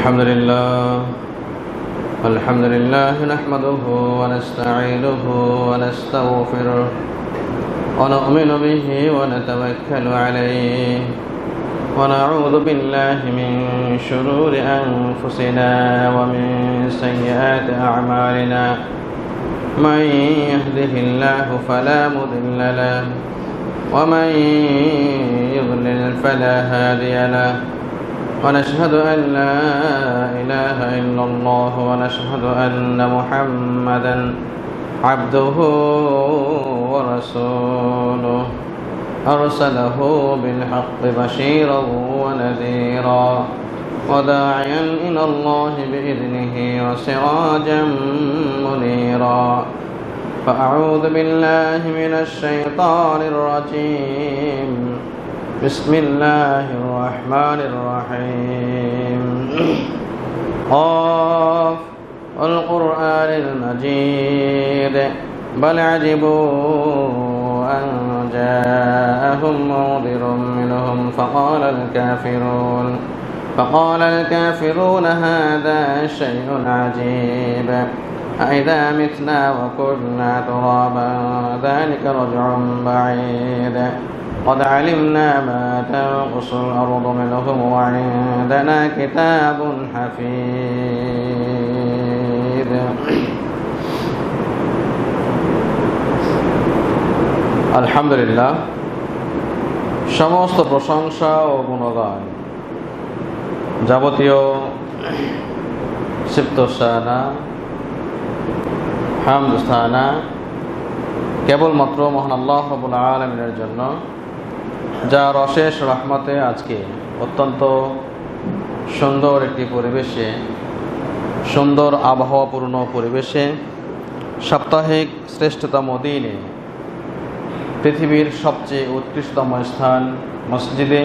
الحمد لله نحمده ونستعينه ونستغفره ونؤمن به ونتوكل عليه ونعوذ بالله من شرور أنفسنا ومن سيئات أعمالنا من يهده الله فلا مضل له ومن يضلل فلا هادي له ونشهد أن لا إله إلا الله ونشهد أن محمدا عبده ورسوله أرسله بالحق بشيرا ونذيرا وداعيا إلى الله بإذنه وسراجا منيرا فأعوذ بالله من الشيطان الرجيم بسم الله الرحمن الرحيم قاف والقرآن المجيد بل عجبوا أن جاءهم منذر منهم فقال الكافرون هذا شيء عجيب أإذا متنا وكنا ترابا ذلك رجع بعيد قد علمنا ما تنقص الأرض منهم وعندنا كتاب حفيظ আলহামদুলিল্লাহ, সমস্ত প্রশংসা ও গুণগান যাবতীয় সিফতসানা হামদুস্তানা কেবলমাত্র মহান আল্লাহ রাব্বুল আলামিনের জন্য, যার অশেষ রহমতে আজকে অত্যন্ত সুন্দর একটি পরিবেশে, সুন্দর আবহাওয়াপূর্ণ পরিবেশে, সাপ্তাহিক শ্রেষ্ঠতম দিনে, পৃথিবীর সবচেয়ে উৎকৃষ্টতম স্থান মসজিদে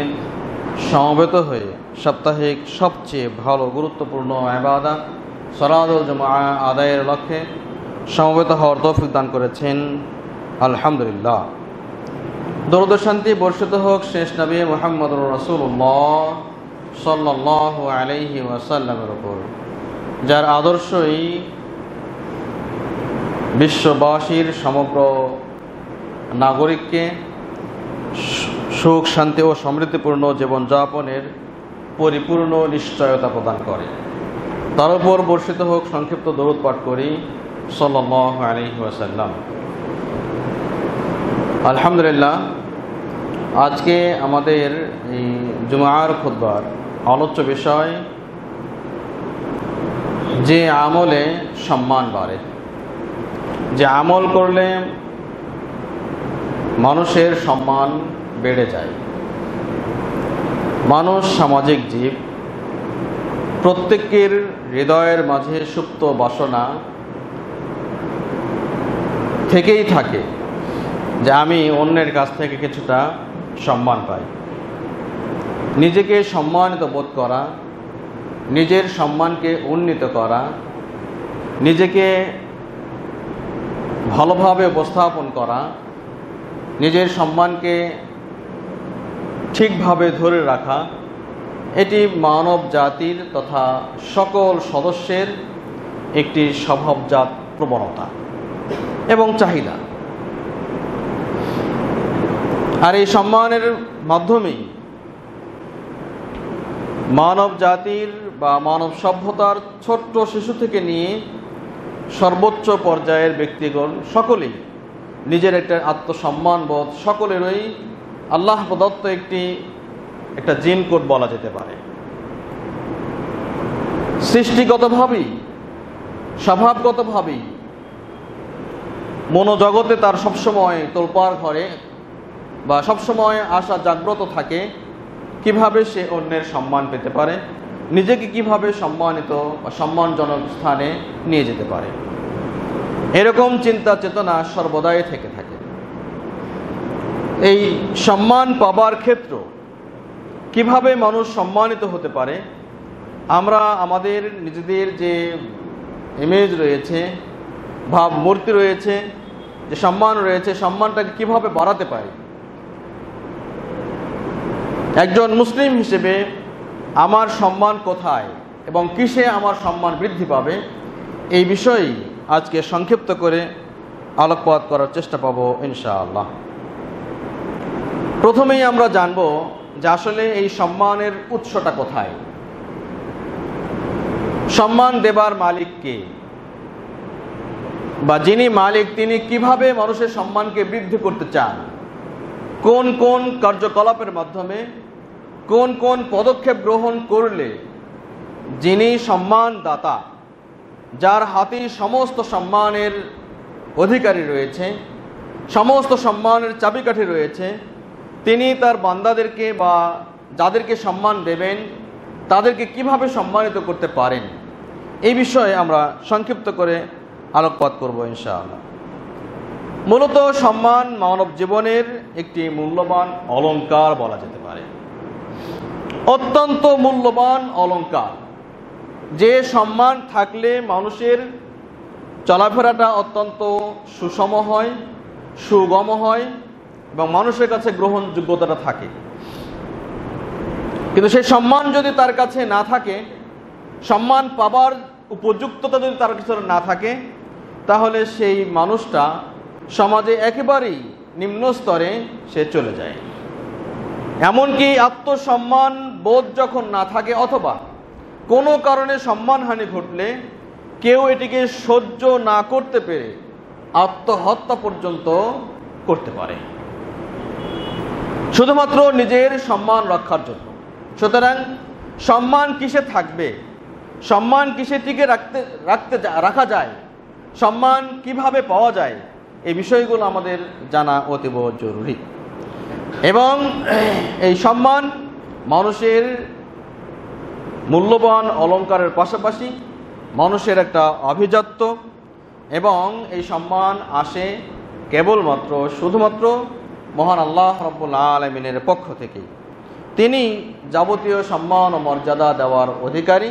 সমবেত হয়ে সাপ্তাহিক সবচেয়ে ভালো গুরুত্বপূর্ণ ইবাদত সালাতুল জুমআ আদায়ের লক্ষ্যে সমবেত হওয়ার তৌফিক দান করেছেন। আলহামদুলিল্লাহ। দরুদ ও শান্তি বর্ষিত হোক শেষ নবী মুহাম্মদুর রাসূলুল্লাহ সাল্লাল্লাহু আলাইহি ওয়াসাল্লামের উপর, যার আদর্শই বিশ্ববাসীর সমগ্র নাগরিককে সুখ, শান্তি ও সমৃদ্ধিপূর্ণ জীবনযাপনের পরিপূর্ণ নিশ্চয়তা প্রদান করে। তার উপর বর্ষিত হোক সংক্ষিপ্ত দরুদ পাঠ করি সাল্লাল্লাহু আলাইহি ওয়াসাল্লাম। আলহামদুলিল্লাহ, আজকে আমাদের এই জুমার খুতবার আলোচ্য বিষয় যে আমলে সম্মান বাড়ে, যে আমল করলে মানুষের সম্মান বেড়ে যায়। মানুষ সামাজিক জীব, প্রত্যেকের হৃদয়ের মাঝে সুপ্ত বাসনা থেকেই থাকে যে আমি অন্যের কাছ থেকে কিছুটা সম্মান পাই। নিজেকে সম্মানিত বোধ করা, নিজের সম্মানকে উন্নীত করা, নিজেকে ভালোভাবে উপস্থাপন করা, নিজের সম্মানকে ঠিকভাবে ধরে রাখা, এটি মানব জাতির তথা সকল সদস্যের একটি স্বভাবজাত প্রবণতা এবং চাহিদা। আর এই সম্মানের মাধ্যমেই মানব জাতির বা মানব সভ্যতার ছোট্ট শিশু থেকে নিয়ে সর্বোচ্চ পর্যায়ের ব্যক্তিগণ সকলেই নিজের একটা আত্মসম্মান বোধ সকলেরই আল্লাহ প্রদত্ত একটা জিন কোড বলা যেতে পারে। সৃষ্টিগতভাবেই, স্বভাবগতভাবেই মনোজগতে তার সবসময় তোলপাড় করে বা সবসময় আশা জাগ্রত থাকে কিভাবে সে অন্যের সম্মান পেতে পারে, নিজেকে কিভাবে সম্মানিত বা সম্মানজনক স্থানে নিয়ে যেতে পারে। এরকম চিন্তা চেতনা সর্বদাই থেকে থাকে। এই সম্মান পাবার ক্ষেত্র কিভাবে মানুষ সম্মানিত হতে পারে, আমরা আমাদের নিজেদের যে ইমেজ রয়েছে, ভাবমূর্তি রয়েছে, যে সম্মান রয়েছে, সম্মানটাকে কিভাবে বাড়াতে পারি। একজন মুসলিম হিসেবে আমার সম্মান কোথায়, এবং কিসে আমার সম্মান বৃদ্ধি পাবে, এই বিষয়েই আজকে সংক্ষিপ্ত করে আলোকপাত করার চেষ্টা পাব ইনশাআল্লাহ। প্রথমেই আমরা জানব যে আসলে এই সম্মানের উৎসটা কোথায়, সম্মান দেবার মালিক কে, বা যিনি মালিক তিনি কিভাবে মানুষের সম্মানকে বৃদ্ধি করতে চান, কোন কোন কার্যকলাপের মাধ্যমে, কোন কোন পদক্ষেপ গ্রহণ করলে যিনি সম্মানদাতা, যার হাতে সমস্ত সম্মানের অধিকারী রয়েছে, সমস্ত সম্মানের চাবিকাঠি রয়েছে, তিনি তার বান্দাদেরকে বা যাদেরকে সম্মান দেবেন তাদেরকে কিভাবে সম্মানিত করতে পারেন, এই বিষয়ে আমরা সংক্ষিপ্ত করে আলোকপাত করব ইনশাআল্লাহ। মূলত সম্মান মানব জীবনের একটি মূল্যবান অলংকার বলা যেতে পারে, অত্যন্ত মূল্যবান অলংকার, যে সম্মান থাকলে মানুষের চলাফেরাটা অত্যন্ত সুষম হয়, সুগম হয় এবং মানুষের কাছে গ্রহণযোগ্যতাটা থাকে। কিন্তু সেই সম্মান যদি তার কাছে না থাকে, সম্মান পাবার উপযুক্ততা যদি তার কাছে না থাকে, তাহলে সেই মানুষটা সমাজে একেবারেই নিম্ন স্তরে সে চলে যায়। এমনকি আত্মসম্মান বোধ যখন না থাকে অথবা কোনো কারণে সম্মানহানি ঘটলে কেউ এটিকে সহ্য না করতে পেরে আত্মহত্যা পর্যন্ত করতে পারে, শুধুমাত্র নিজের সম্মান রক্ষার জন্য। সুতরাং সম্মান কিসে থাকবে, সম্মান কিসে টিকে রাখা যায়, সম্মান কিভাবে পাওয়া যায়, এই বিষয়গুলো আমাদের জানা অতীব জরুরি। এবং এই সম্মান মানুষের মূল্যবান অলংকারের পাশাপাশি মানুষের একটা আভিজাত্য, এবং এই সম্মান আসে কেবলমাত্র শুধুমাত্র মহান আল্লাহ রাব্বুল আলামিনের পক্ষ থেকে। তিনি যাবতীয় সম্মান ও মর্যাদা দেওয়ার অধিকারী।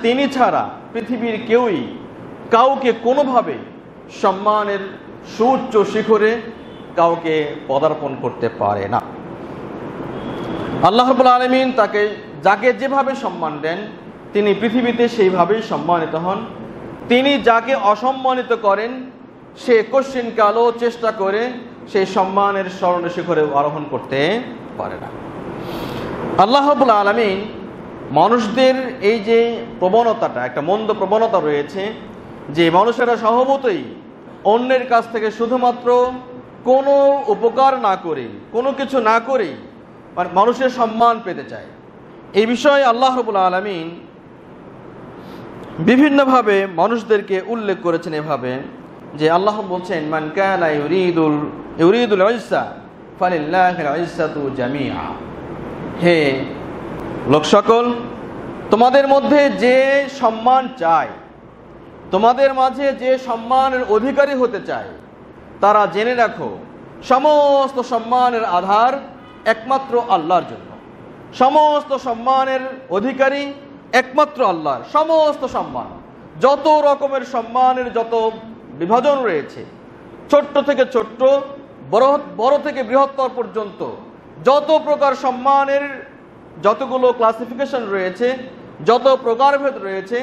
তিনি ছাড়া পৃথিবীর কেউই কাউকে কোনোভাবে সম্মানের সুউচ্চ শিখরে কাউকে পদার্পণ করতে পারে না। আল্লাহ রাব্বুল আলামিন তাকে যাকে যেভাবে সম্মান দেন তিনি পৃথিবীতে সেইভাবেই সম্মানিত হন। তিনি যাকে অসম্মানিত করেন সে কশ্চিনকালও চেষ্টা করে সেই সম্মানের স্মরণ শিখরে আরোহণ করতে পারে না। আল্লাহ রাব্বুল আলামিন মানুষদের এই যে প্রবণতাটা, একটা মন্দ প্রবণতা রয়েছে যে মানুষেরা স্বভাবতই অন্যের কাছ থেকে শুধুমাত্র কোনো উপকার না করে, কোনো কিছু না করেই মানুষের সম্মান পেতে চায়। এই বিষয়ে আল্লাহ রাব্বুল আলামিন বিভিন্নভাবে মানুষদেরকে উল্লেখ করেছেন এভাবে যে আল্লাহ বলছেন, মান কানা ইউরিদুল ইজ্জা ফালিল্লাহিল ইজ্জাতু জামিআ। হে লোক সকল, তোমাদের মধ্যে যে সম্মান চায়, তোমাদের মাঝে যে সম্মানের অধিকারী হতে চায়, তারা জেনে রাখো সমস্ত সম্মানের আধার একমাত্র আল্লাহর জন্য। সমস্ত সম্মানের অধিকারী একমাত্র আল্লাহর। সমস্ত সম্মান, যত রকমের সম্মানের যত বিভাজন রয়েছে, ছোট্ট থেকে ছোট্ট, বড় থেকে বৃহত্তর পর্যন্ত যত প্রকার সম্মানের যতগুলো ক্লাসিফিকেশন রয়েছে, যত প্রকারভেদ রয়েছে,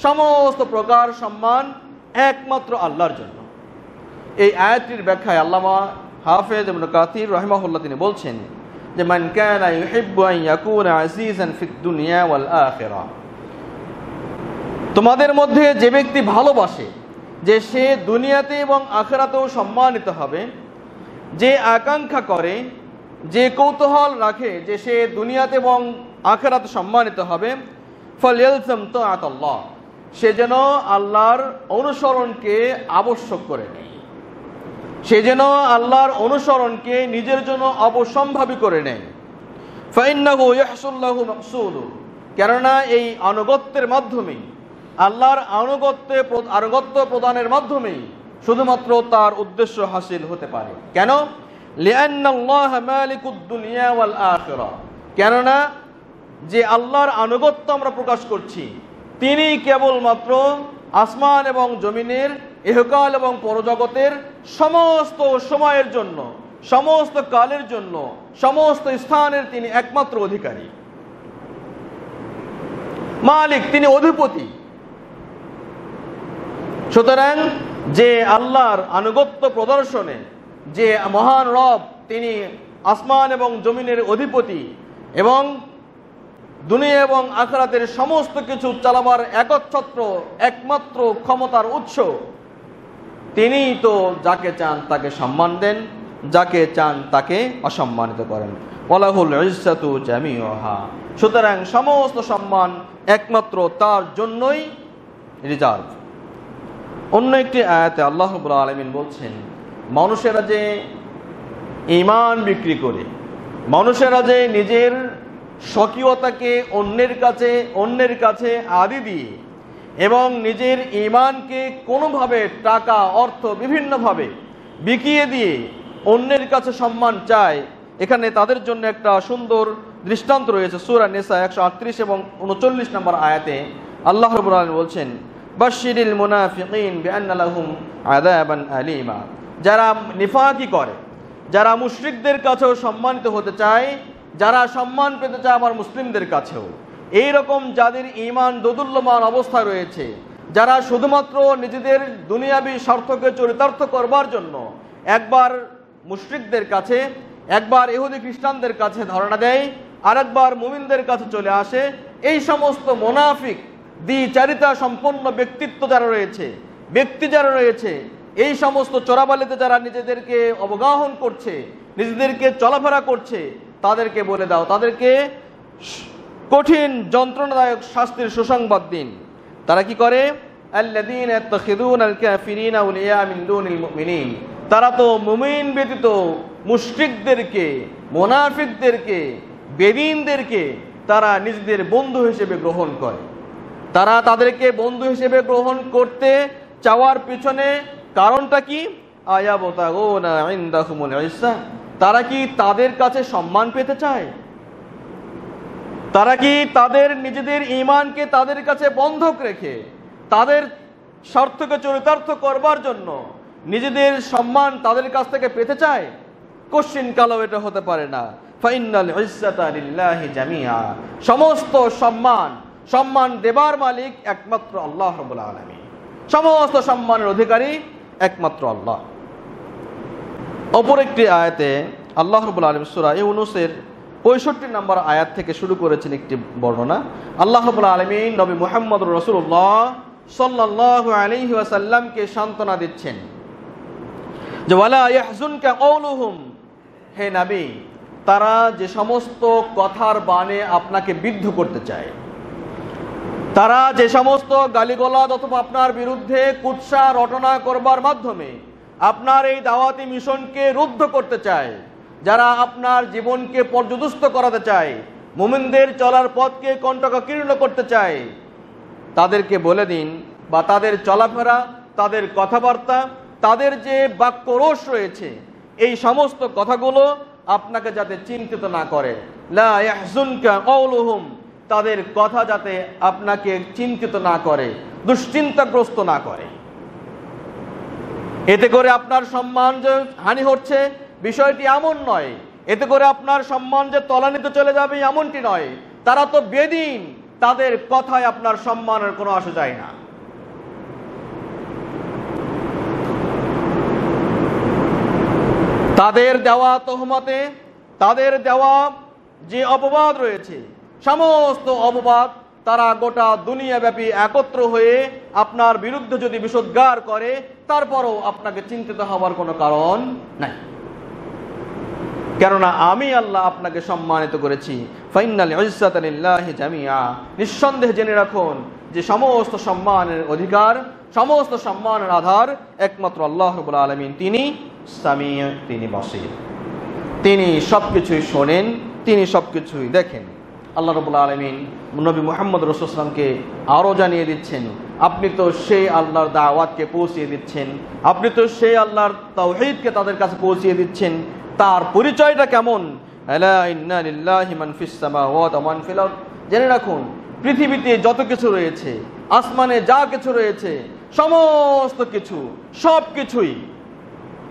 সমস্ত প্রকার সম্মান একমাত্র আল্লাহর জন্য। এই আয়াতটির ব্যাখ্যায় আল্লামা হাফেজ ইবনে কাসির রাহিমাহুল্লাহ তিনি বলছেন যে মান কানা ইউহিব্বু আন ইয়াকুনা আজিজান ফিদ দুনিয়া ওয়াল আখিরাহ। তোমাদের মধ্যে যে ব্যক্তি ভালোবাসে যে সে দুনিয়াতে এবং আখিরাতেও সম্মানিত হবে, যে আকাঙ্ক্ষা করে, যে কৌতূহল রাখে যে সে দুনিয়াতে এবং আখিরাতে সম্মানিত হবে, ফালইলজাম তাআতাল্লাহ, সে যেন আল্লাহর অনুসরণকে আবশ্যক করে নেয়, সে যেন আল্লাহর অনুসরণকে নিজের জন্য অবশ্যম্ভাবী করে নেয়। ফাইন্নাহু ইয়াহসুল্লাহু মাকসুদু, কেননা এই আনুগত্যের মাধ্যমেই, আল্লাহর আনুগত্য প্রদানের মাধ্যমেই শুধুমাত্র তার উদ্দেশ্য হাসিল হতে পারে। কেন? লিআন্নাল্লাহা মালিকুদ দুনিয়া ওয়াল আখিরাহ, কেননা যে আল্লাহর আনুগত্য আমরা প্রকাশ করছি তিনি কেবলমাত্র আসমান এবং জমিনের, ইহকাল এবং পরজগতের সমস্ত সময়ের জন্য, সমস্ত কালের জন্য, সমস্ত স্থানের তিনি একমাত্র অধিকারী। মালিক, তিনি অধিপতি। সুতরাং যে আল্লাহর আনুগত্য প্রদর্শনে, যে মহান রব তিনি আসমান এবং জমিনের অধিপতি এবং দুনিয়া এবং আখিরাতের সমস্ত কিছু চালাবার একমাত্র ক্ষমতার উৎস, তিনিই তো যাকে চান তাকে সম্মান দেন, যাকে চান তাকে অসম্মানিত করেন। ওয়ালাহুল ইজ্জাতু জামিউহা। সুতরাং সমস্ত সম্মান একমাত্র তার জন্যই রিজার্ভ। অন্য একটি আয়াতে আল্লাহ রাব্বুল আলামিন বলছেন, মানুষেরা যে ঈমান বিক্রি করে, মানুষেরা যে নিজের স্বকীয়তাকে অন্যের কাছে আদি দিয়ে এবং নিজের ঈমানকে কোনোভাবে টাকা অর্থ বিভিন্নভাবে বিকিয়ে দিয়ে অন্যের কাছে সম্মান চায়, এখানে তাদের জন্য একটা সুন্দর দৃষ্টান্ত রয়েছে। সূরা নিসা 138 এবং 39 নম্বর আয়াতে আল্লাহ রাব্বুল আলামিন বলছেন, বাশশিরিল মুনাফিকিন বিআন্না লাহুম আযাবান আলীমা। যারা নিফাকি করে, যারা মুশরিকদের কাছেও সম্মানিত হতে চায়, যারা সম্মান পেতে চায় আবার মুসলিমদের কাছেও, এই রকম যাদের ঈমান দোদুল্যমান অবস্থা রয়েছে, যারা শুধুমাত্র নিজেদের দুনিয়াবী স্বার্থকে চরিতার্থ করবার জন্য একবার মুশরিকদের কাছে, একবার ইহুদি খ্রিস্টানদের কাছে ধারণা দেয়, আরেকবার মুমিনদের কাছে চলে আসে, এই সমস্ত মুনাফিক দ্বিচারিতা সম্পন্ন ব্যক্তিত্ব যারা রয়েছে, এই সমস্ত চোরাবালিতে যারা নিজেদেরকে অবগাহন করছে, নিজেদেরকে চলাফেরা করছে, তাদেরকে বলে দাও, তাদেরকে কঠিন যন্ত্রণাদায়ক শাস্তির সুসংবাদ দিন। তারা কি করে? আল্লাযীনা ইয়াত্তাখিযুনাল কাফিরিনা আউলিয়া মিন দুনিল মুমিনিন। তারা তো মুমিন ব্যতীত মুশরিকদেরকে, মুনাফিকদেরকে, বেদিনদেরকে তারা নিজেদের বন্ধু হিসেবে গ্রহণ করে। তারা তাদেরকে বন্ধু হিসেবে গ্রহণ করতে চাওয়ার পিছনে কারণটা কি? আয়াবতাগুনা ইনদাহুমুল ইজ্জা। তারা কি তাদের কাছে সম্মান পেতে চায়? তারা কি তাদের নিজেদের ঈমানকে তাদের কাছে বন্ধক রেখে তাদের স্বার্থকে চরিতার্থ করবার জন্য নিজেদের সম্মান তাদের কাছ থেকে পেতে চায়? কোশ্চিন কালেও এটা হতে পারে না। ফাইন্নাল ইজ্জাতা লিল্লাহি জামিআ। সমস্ত সম্মান দেবার মালিক একমাত্র আল্লাহ রাব্বুল আলামিন। সমস্ত সম্মানের অধিকারী একমাত্র আল্লাহ। অপর একটি আয়াতে আল্লাহ রাব্বুল আলামিন সূরা ইউনূসের 65 নম্বর আয়াত থেকে শুরু করেছেন একটি বর্ণনা। আল্লাহ রাব্বুল আলামিন নবী মুহাম্মদুর রাসূলুল্লাহ সাল্লাল্লাহু আলাইহি ওয়াসাল্লামকে সান্ত্বনা দিচ্ছেন যে ওয়ালা ইয়াহজুনকা কওলুহুম, হে নবী, তারা যে সমস্ত কথার বাণে আপনাকে বিদ্ধ করতে চায়, তারা যে সমস্ত গালিগালাজ অথবা আপনার বিরুদ্ধে কুৎসা রটনা করবার মাধ্যমে আপনার এই দাওয়াতি মিশনকে রুদ্ধ করতে চায়, যারা আপনার জীবনকে পর্যদুস্ত করাতে চায়, মুমিনদের চলার পথকে কণ্টকাকীর্ণ করতে চায়, তাদেরকে বলে দিন, বা তাদের চলাফেরা, তাদের কথাবার্তা, তাদের যে বাক্যরোষ রয়েছে, এই সমস্ত কথাগুলো আপনাকে যাতে চিন্তিত না করে। লা ইয়াহজুনকা কওলুহুম, তাদের কথা যাতে আপনাকে চিন্তিত না করে, দুশ্চিন্তাগ্রস্ত না করে। এতে করে আপনার সম্মান যে হানি হচ্ছে বিষয়টি এমন নয়, এতে করে আপনার সম্মান যে তলানিতে চলে যাবে এমনটি নয়। তারা তো বেদিন, তাদের কথায় আপনার সম্মানের কোনো আসে যায় না। তাদের দেওয়া তহমতে, তাদের দেওয়া যে অপবাদ রয়েছে, সমস্ত অপবাদ তারা গোটা দুনিয়াব্যাপী একত্র হয়ে আপনার বিরুদ্ধে যদি বিষোদ্গার করে, তারপরও আপনাকে চিন্তিত হওয়ার কোনো কারণ নাই, কেননা আমি আল্লাহ আপনাকে সম্মানিত করেছি। ফাইনাল ইজ্জাতা লিল্লাহি জামিআ। নিঃসন্দেহে জেনে রাখুন যে সমস্ত সম্মানের অধিকার, সমস্ত সম্মানের আধার একমাত্র আল্লাহ রাব্বুল আলামিন। তিনি সামিউ, তিনি বসির, তিনি সবকিছুই শোনেন, তিনি সবকিছুই দেখেন। আল্লাহ রাব্বুল আলামিন নবী মুহাম্মদ রাসূলুল্লাহ সাল্লাল্লাহু আলাইহি ওয়াসাল্লামকে আরও জানিয়ে দিচ্ছেন, আপনি তো সেই আল্লাহর দাওয়াতকে পৌঁছিয়ে দিচ্ছেন, আপনি তো সেই আল্লাহর তাওহীদকে তাদের কাছে পৌঁছিয়ে দিচ্ছেন। তার পরিচয়টা কেমন? আলা ইন্না লিল্লাহি মান ফিস সামাওয়াতি ওয়া মান ফিল আরদ। জেনে রাখুন, পৃথিবীতে যত কিছু রয়েছে, আসমানে যা কিছু রয়েছে, সমস্ত কিছু, সব কিছুই,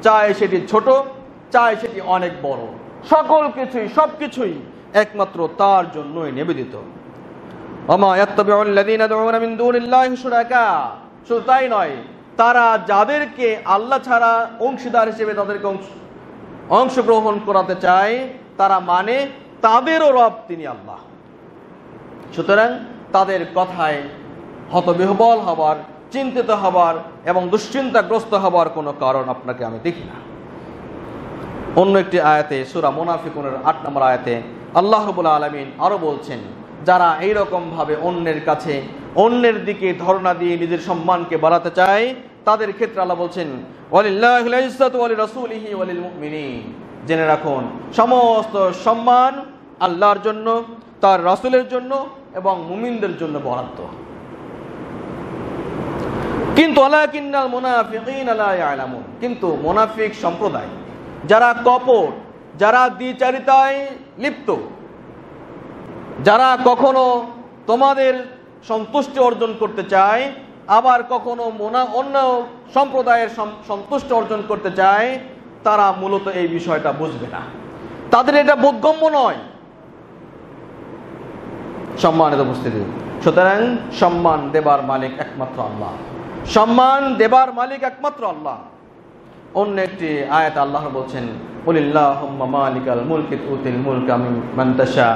চাই সেটি ছোট, চাই সেটি অনেক বড়, সকল কিছুই, সব কিছুই একমাত্র তার জন্যই নিবেদিত। ওমা ইয়াত্তাবিউল্লাযীনা ইয়াদউনা মিন দুনিল্লাহি শুরাকা, শুধু তাই নয়, তারা যাদেরকে আল্লাহ ছাড়া অংশীদার হিসেবে তাদেরকে অংশগ্রহণ করাতে চায়, তারা মানে তাদেরও রব তিনি আল্লাহ। সুতরাং তাদের কথায় হতবিহ্বল হবার, চিন্তিত হবার এবং দুশ্চিন্তাগ্রস্ত হবার কোনো কারণ আপনাকে আমি দেখি না। অন্য একটি আয়াতে সূরা মুনাফিকুনের ৮ নম্বর আয়াতে আল্লাহ রাব্বুল আলামিন আরো বলছেন, যারা এইরকম ভাবে অন্যের কাছে, অন্যের দিকে ধর্ণা দিয়ে নিজের সম্মানকে বাড়াতে চায়, তাদের ক্ষেত্রে আল্লাহ বলছেন ওয়ালিল্লাহিল ইজ্জাতু ওয়া লিরাসূলিহি ওয়া লিল মুমিনিন, জেনে রাখুন সমস্ত সম্মান আল্লাহর জন্য, তার রাসূলের জন্য এবং মুমিনদের জন্য বরাদ্দ। কিন্তু ওয়ালাকিন্নাল মুনাফিকিনা লা ইয়ালামুন, কিন্তু মুনাফিক সম্প্রদায়, যারা কপট, যারা দ্বিচারিতায় লিপ্ত, যারা কখনো তোমাদের সন্তুষ্টি অর্জন করতে চায়, আবার কখনো অন্য সম্প্রদায়ের সন্তুষ্টি অর্জন করতে চায়, তারা মূলত এই বিষয়টা বুঝবে না, তাদের এটা বোধগম্য নয়। সম্মানিত উপস্থিতি, সুতরাং সম্মান দেবার মালিক একমাত্র আল্লাহ, সম্মান দেবার মালিক একমাত্র আল্লাহ। অন্য একটি আয়াত আল্লাহ বলছেন কুলিল্লাহুম্মা মালিকাল মুলকি তুতিল মুলকা মিম্মান তাশা।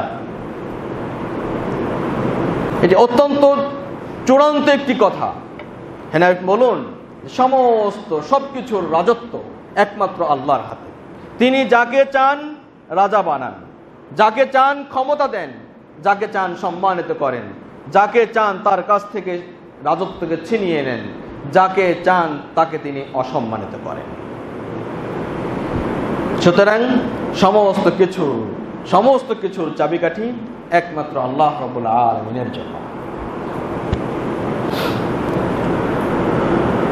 এটি অত্যন্ত চূড়ান্ত একটি কথা। হ্যাঁ, বলুন, সমস্ত সবকিছুর রাজত্ব একমাত্র আল্লাহর হাতে। তিনি যাকে চান রাজা বানান, যাকে চান ক্ষমতা দেন, যাকে চান সম্মানিত করেন, যাকে চান তার কাছ থেকে রাজত্বকে ছিনিয়ে নেন, যাকে চান তাকে তিনি অসম্মানিত করেন। সুতরাং সমস্ত কিছুর চাবিকাঠি একমাত্র আল্লাহ রাব্বুল আলামিনের জন্য।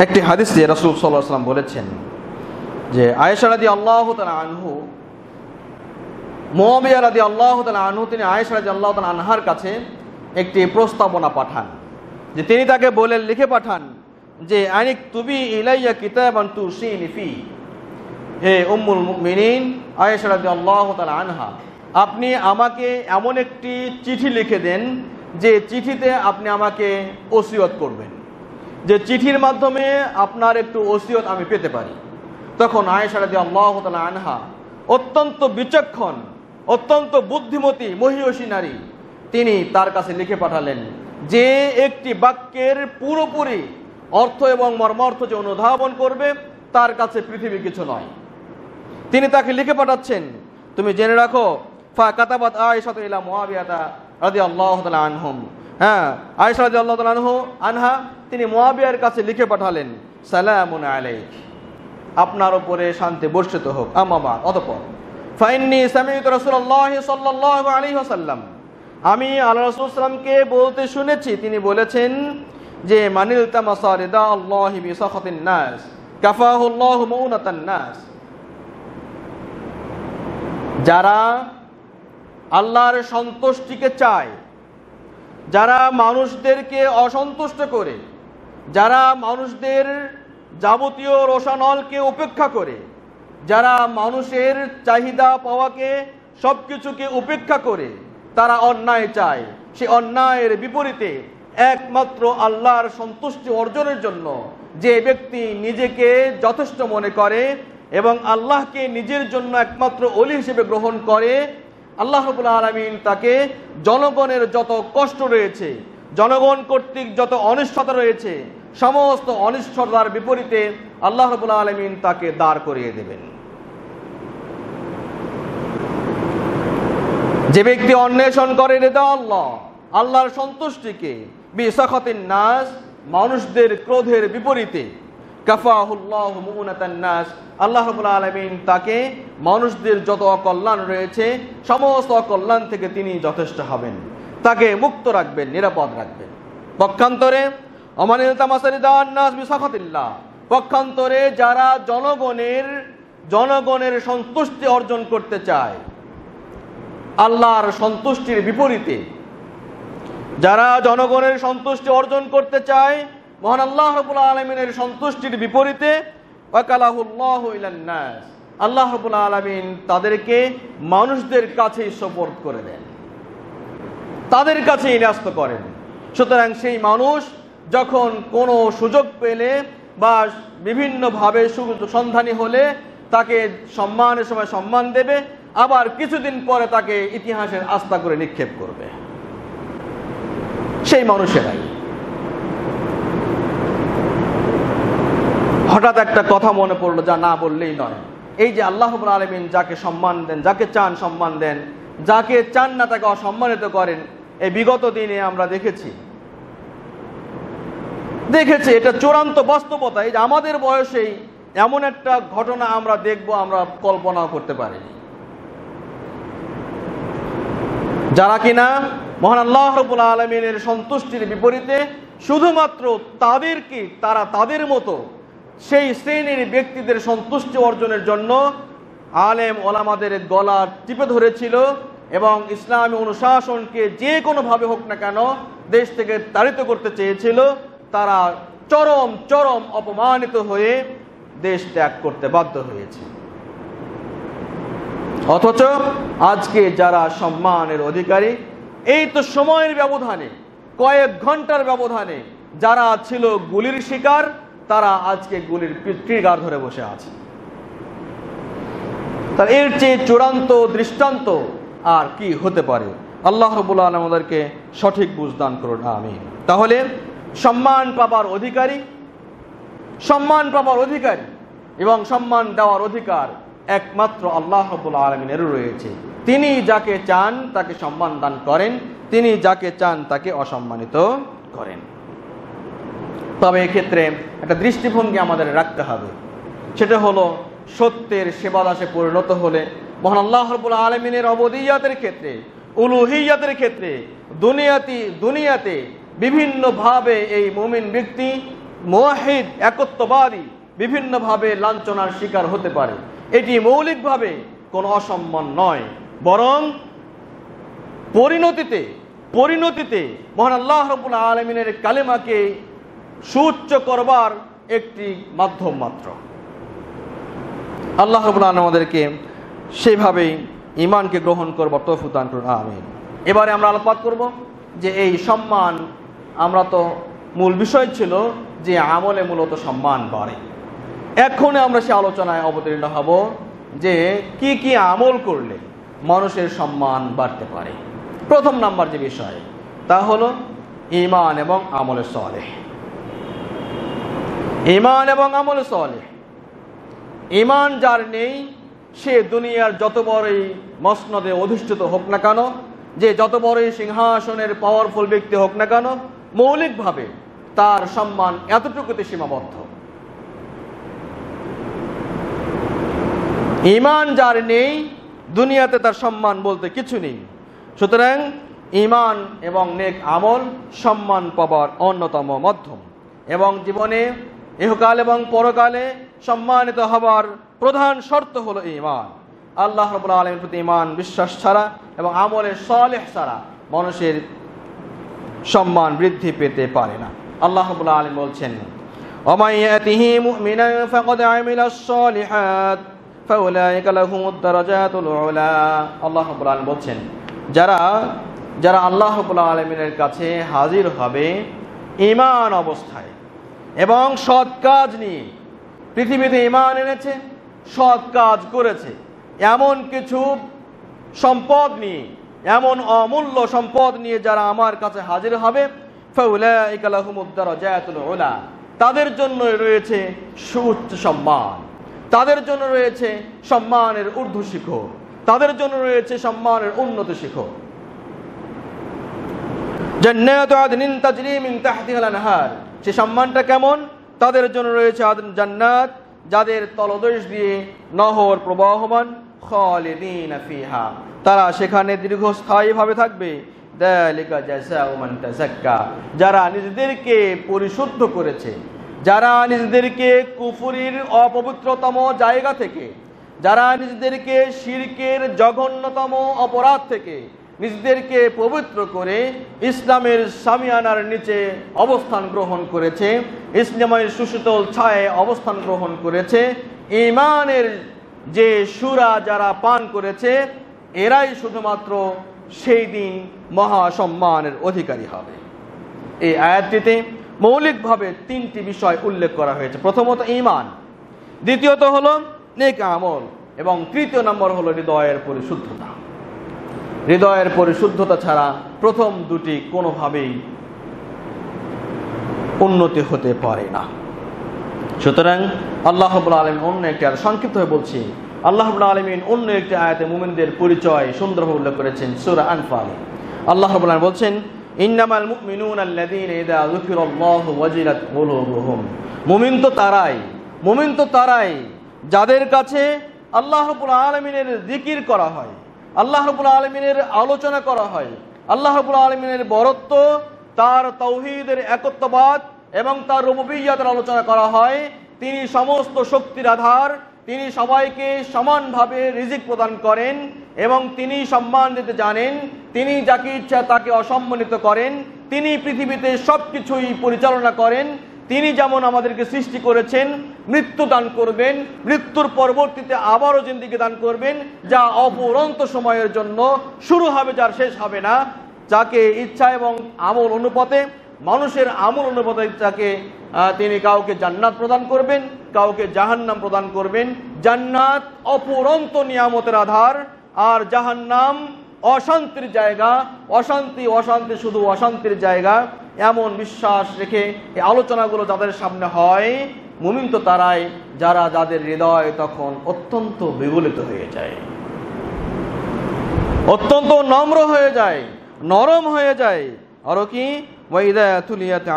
একটি হাদিসে রাসূল সাল্লাল্লাহু আলাইহি ওয়াসাল্লাম বলেছেন যে আয়েশা রাদিয়াল্লাহু তাআলা আনহু, মুআবিয়া রাদিয়াল্লাহু তাআলা আনহু, তিনি আয়েশা রাদিয়াল্লাহু তাআলা আনহার কাছে একটি প্রস্তাবনা পাঠান, যে তিনি তাকে বলে লিখে পাঠান যে আনিক তুবি ইলাইয়া কিতাবান তুসিনি ফি, হে উম্মুল মুমিনিন আয়েশা রাদিয়াল্লাহু তাআলা আনহা, আপনি আমাকে এমন একটি চিঠি লিখে দেন যে চিঠিতে আপনি আমাকে ওসিয়ত করবেন, যে চিঠির মাধ্যমে আপনার একটু ওসিয়ত আমি পেতে পারি। তখন আয়েশা রাদিয়াল্লাহু তাআলা আনহা, অত্যন্ত বিচক্ষণ, অত্যন্ত বুদ্ধিমতী মহিয়সী নারী, তিনি তার কাছে লিখে পাঠালেন যে একটি বাক্যের পুরোপুরি অর্থ এবং মর্মার্থ যে অনুধাবন করবে, তার কাছে পৃথিবী কিছু নয়। তিনি তাকে লিখে পাঠাচ্ছেন, তুমি জেনে রাখো, ফাকাতাবাত আয়েশা ইলা মুআবিয়া রাদিয়াল্লাহু তাআলা আনহুম, হ্যাঁ, আয়েশা রাদিয়াল্লাহু তাআলা আনহা তিনি মুআবিয়ার কাছে লিখে পাঠালেন, সালামুন আলাইক, আপনার উপরে শান্তি বর্ষিত হোক। আম্মা বাদ, অতঃপর ফাইন্নী সামি'তু রাসূলুল্লাহি সাল্লাল্লাহু আলাইহি ওয়াসাল্লাম, আমি আল্লাহ রাসূল সাল্লাল্লাহু আলাইহি ওয়াসাল্লামকে বলতে শুনেছি, তিনি বলেছেন যে মানিল তামাসা রিদা আল্লাহি বিসাখাতিন নাস কাফাহু আল্লাহু মুনাতান নাস, যারা আল্লাহর সন্তুষ্টিকে চায়, যারা মানুষদেরকে অসন্তুষ্ট করে, যারা মানুষদের যাবতীয় রোষানলকে উপেক্ষা করে, যারা মানুষের চাহিদা পাওয়াকে সবকিছুকে উপেক্ষা করে তারা অন্যায় চায়, সে অন্যায়ের বিপরীতে একমাত্র আল্লাহর সন্তুষ্টি অর্জনের জন্য যে ব্যক্তি নিজেকে যথেষ্ট মনে করে এবং আল্লাহকে নিজের জন্য একমাত্র ওলি হিসেবে গ্রহণ করে, আল্লাহ রাব্বুল আলামিন তাকে জনগণের যত কষ্ট রয়েছে, জনগণ কর্তৃক যত অনিষ্টতা রয়েছে, সমস্ত অনিষ্টতার বিপরীতে আল্লাহ রাব্বুল আলামিন তাকে দাঁড় করিয়ে দেবেন। যে ব্যক্তি অন্বেষণ করে রিদা আল্লাহ, আল্লাহর সন্তুষ্টিকে, বিসাখাতিন নাস, মানুষদের ক্রোধের বিপরীতে, কাফাহুল্লাহু মুনাতান নাস, আল্লাহ রাব্বুল আলামিন তাকে মানুষদের যত অকল্যাণ রয়েছে সমস্ত অকল্যাণ থেকে তিনি যথেষ্ট হবেন, তাকে মুক্ত রাখবেন, নিরাপদ রাখবেন। পক্ষান্তরে অমানিল তামাসারিদান নাস বিসাখাতিল্লাহ, পক্ষান্তরে যারা জনগণের সন্তুষ্টি অর্জন করতে চায়, আল্লাহর সন্তুষ্টির বিপরীতে, যারা জনগণের সন্তুষ্টি অর্জন করতে চায় মহান আল্লাহ রাব্বুল আলামিনের সন্তুষ্টির বিপরীতে, ওয়াকালাহুল্লাহু ইলান নাস, আল্লাহ রাব্বুল আলামিন তাদেরকে মানুষদের কাছেই সুপর্দ করে দেন। তাদের কাছেই ন্যস্ত করেন। সুতরাং সেই মানুষ যখন কোনো সুযোগ পেলে বা বিভিন্নভাবে সন্ধানী হলে তাকে সম্মানের সময় সম্মান দেবে, আবার কিছুদিন পরে তাকে ইতিহাসের আস্থা করে নিক্ষেপ করবে। সেই মানুষেরাই। হঠাৎ একটা কথা মনে পড়লো, যা না বললেই নয়। এই যে আল্লাহ রাব্বুল আলামিন যাকে সম্মান দেন, যাকে চান সম্মান দেন, যাকে চান না তাকে অসম্মানিত করেন, এই বিগত দিনে আমরা দেখেছি এটা চূড়ান্ত বাস্তবতা। এই যে আমাদের বয়সেই এমন একটা ঘটনা আমরা দেখব, আমরা কল্পনাও করতে পারিনি। যারা কিনা মহান আল্লাহ রাব্বুল আলামিনের সন্তুষ্টির বিপরীতে শুধুমাত্র তারা তাদের মতো সেই শ্রেণীর ব্যক্তিদের সন্তুষ্টি অর্জনের জন্য আলেম ওলামাদের গলা টিপে ধরেছিল এবং ইসলামী অনুশাসনকে যে কোনোভাবে হোক না কেন দেশ থেকে তাড়িত করতে চেয়েছিল, তারা চরম চরম অপমানিত হয়ে দেশ ত্যাগ করতে বাধ্য হয়েছে। অথচ আজকে যারা সম্মানের অধিকারী, এই তো সময়ের ব্যবধানে, কয়েক ঘন্টার ব্যবধানে যারা ছিল গুলির শিকার, তারা আজকে গুলির ট্রিগার ধরে বসে আছে। তার এর চেয়ে চূড়ান্ত দৃষ্টান্ত আর কি হতে পারে? আল্লাহ রাব্বুল আলামিন আমাদেরকে সঠিক বুঝ দান করুন, আমিন। তাহলে সম্মান পাবার অধিকারী এবং সম্মান দেওয়ার অধিকার একমাত্র আল্লাহ রাব্বুল আলামিনের রয়েছে। তিনি যাকে চান তাকে সম্মান দান করেন, তিনি যাকে চান তাকে অসম্মানিত করেন। তবে এক্ষেত্রে একটা দৃষ্টিভঙ্গি আমাদের রাখতে হবে, সেটা হলো সত্যের সেবাদাসে পরিণত হলে মহান আল্লাহ রাব্বুল আলামিনের অবদিয়াতের ক্ষেত্রে, উলুহিয়াতের ক্ষেত্রে দুনিয়াতে বিভিন্নভাবে এই মুমিন ব্যক্তি মুওয়াহিদ একত্ববাদী বিভিন্নভাবে লাঞ্ছনার শিকার হতে পারে। এটি মৌলিকভাবে কোনো অসম্মান নয়, বরং পরিণতিতে মহান আল্লাহ রাব্বুল আলামিনের কালেমাকে সুউচ্চ করবার একটি মাধ্যম মাত্র। আল্লাহ রাব্বুল আলামিন আমাদেরকে সেইভাবেই ঈমানকে গ্রহণ করবার তৌফিক দান করুন, আমিন। এবারে আমরা আলোচনা করব যে এই সম্মান, আমরা তো মূল বিষয় ছিল যে আমলে মূলত সম্মান বাড়ে। এখন আমরা সে আলোচনায় অবতীর্ণ হব যে কি কি আমল করলে মানুষের সম্মান বাড়তে পারে। প্রথম নাম্বার যে বিষয়, তা হলো ঈমান এবং আমলে সালেহ। ঈমান এবং আমলে সালেহ। ঈমান যার নেই, সে দুনিয়ার যত বড়ই মসনদে অধিষ্ঠিত হোক না কেন, যে যত বড়ই সিংহাসনের পাওয়ারফুল ব্যক্তি হোক না কেন, মৌলিকভাবে তার সম্মান এতটুকুতে সীমাবদ্ধ। ঈমান যার নেই, দুনিয়াতে তার সম্মান বলতে কিছু নেই। সুতরাং ঈমান এবং নেক আমল সম্মান পাবার অন্যতম মাধ্যম, এবং জীবনে ইহকাল এবং পরকালে সম্মানিত হবার প্রধান শর্ত হলো ঈমান। আল্লাহ রাব্বুল আলামিনের প্রতি ঈমান বিশ্বাস ছাড়া এবং আমলে সালেহ ছাড়া মানুষের সম্মান বৃদ্ধি পেতে পারে না। আল্লাহ রাব্বুল আলামিন বলছেন, ওয়া ইয়াতিহি মুমিনান ফাকাদ আমিলাস সালিহাত ফাউলাইকা লাহুমুদ দারাজাতুল উলা। আল্লাহ রাব্বুল আলামিন বলছেন, যারা আল্লাহ রাব্বুল আলামিনের কাছে হাজির হবে ঈমান অবস্থায় এবং সৎ কাজ নিয়ে, পৃথিবীতে ঈমান এনেছে, সৎ কাজ করেছে, এমন কিছু সম্পদ নিয়ে, এমন অমূল্য সম্পদ নিয়ে যারা আমার কাছে হাজির হবে, ফাউলাইকা লাহুমুদ দারাজাতুল উলা, তাদের জন্য রয়েছে সুউচ্চ সম্মান, তাদের জন্য রয়েছে সম্মানের ঊর্ধ্ব শিখর, তাদের জন্য রয়েছে সম্মানের উন্নত শিখর। জান্নাতু আদনিন তাজরি মিন তাহতিহাল আনহার, সে সম্মানটা কেমন? তাদের জন্য রয়েছে জান্নাত, যাদের তলদেশ দিয়ে নহর প্রবাহমান, খালিদিনা ফিহা, তারা সেখানে দীর্ঘস্থায়ীভাবে থাকবে। যালিকা জাযাউ মান তাযাক্কা, যারা নিজেদেরকে পরিশুদ্ধ করেছে, যারা নিজেদেরকে কুফরির অপবিত্রতম জায়গা থেকে, যারা নিজেদেরকে শিরকের জঘন্যতম অপরাধ থেকে নিজেদেরকে পবিত্র করে ইসলামের সামিয়ানার নিচে অবস্থান গ্রহণ করেছে, ইসলামের সুশীতল ছায়ে অবস্থান গ্রহণ করেছে, ঈমানের যে সুরা যারা পান করেছে, এরাই শুধুমাত্র সেই দিন মহা সম্মানের অধিকারী হবে। এই আয়াতটিতে মৌলিকভাবে তিনটি বিষয় উল্লেখ করা হয়েছে। প্রথমত ঈমান, দ্বিতীয়ত হলো নেক আমল, এবং তৃতীয় নম্বর হলো হৃদয়ের পরিশুদ্ধতা। হৃদয়ের পরিশুদ্ধতা ছাড়া প্রথম দুটি কোনোভাবেই উন্নতি হতে পারে না। সুতরাং আল্লাহ রাব্বুল আলামিন অন্য একটি আয়াত, সংক্ষিপ্ত হয়ে বলছি, আল্লাহ রাব্বুল আলামিন অন্য একটি আয়াতে মুমিনদের পরিচয় সুন্দরভাবে উল্লেখ করেছেন সূরা আনফালে। আল্লাহ রাব্বুল আলামিন বলছেন, ইন্নামাল মুমিনুনা আল্লাযীনা ইযা যুকিরাল্লাহু ওয়াজিলাত কুলুবুহুম। মুমিন তো তারাই যাদের কাছে আল্লাহ রাব্বুল আলামিনের জিকির করা হয়, আল্লাহ রাব্বুল আলামিনের আলোচনা করা হয়, আল্লাহ রাব্বুল আলামিনের বরত্ব, তার তাওহীদের একত্ববাদ এবং তার রুবুবিয়্যাতের আলোচনা করা হয়। তিনি সমস্ত শক্তির আধার, তিনি সবাইকে সমানভাবে রিজিক প্রদান করেন এবং তিনি সম্মান দিতে জানেন, তিনি যাকে ইচ্ছা তাকে অসম্মানিত করেন, তিনি পৃথিবীতে সবকিছুই পরিচালনা করেন। তিনি যেমন আমাদেরকে সৃষ্টি করেছেন, মৃত্যু দান করবেন, মৃত্যুর পরবর্তীতে আবারও জিন্দেগি দান করবেন, যা অফুরন্ত সময়ের জন্য, শুরু হবে যার শেষ হবে না। যাকে ইচ্ছা এবং আমল অনুপাতে, মানুষের আমল অনুপাতে যাকে তিনি কাউকে জান্নাত প্রদান করবেন, কাউকে জাহান্নাম প্রদান করবেন। জান্নাত অফুরন্ত নিয়ামতের আধার, আর জাহান্নাম অশান্তির জায়গা, অশান্তি শুধু অশান্তির জায়গা। এমন বিশ্বাস রেখে এই আলোচনাগুলো যাদের সামনে হয়, মুমিন তো তারাই যাদের হৃদয় তখন অত্যন্ত বিগলিত হয়ে যায়, অত্যন্ত নম্র হয়ে যায়, নরম হয়ে যায়। আরো কি, ওয়াইদা তুলিয়াত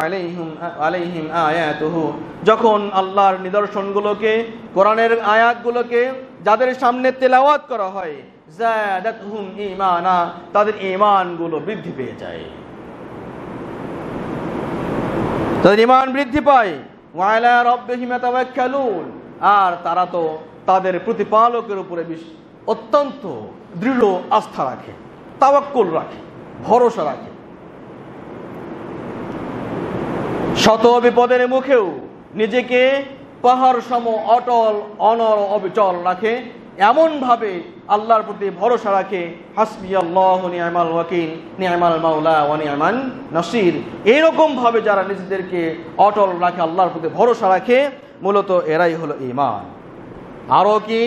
আলাইহিম আয়াতুহু, যখন আল্লাহর নিদর্শনগুলোকে, কোরআনের আয়াতগুলোকে যাদের সামনে তেলাওয়াত করা হয়, যাদাতহুম ঈমানা, তাদের ঈমানগুলো বৃদ্ধি পেয়ে যায়, তাদের ঈমান বৃদ্ধি পায়। ওয়া আলা রাব্বিহিম ইয়াতাওয়াক্কালুন, আর তারা তো তাদের প্রতিপালকের উপরে অত্যন্ত দৃঢ় আস্থা রাখে, তাওয়াক্কুল রাখে, ভরসা রাখে। শত বিপদের মুখেও নিজেকে পাহাড় সম অটল, অনড়, অবিচল রাখে, এমনভাবে আল্লাহর প্রতি ভরসা রাখে। হাসবিয়াল্লাহু নি'মাল ওয়াকিল, নি'মাল মাওলা ওয়া নি'মান নাসির। এরকম ভাবে যারা নিজেদেরকে অটল রাখে, আল্লাহর প্রতি ভরসা রাখে, মূলত এরাই হলো ঈমান। আরো কি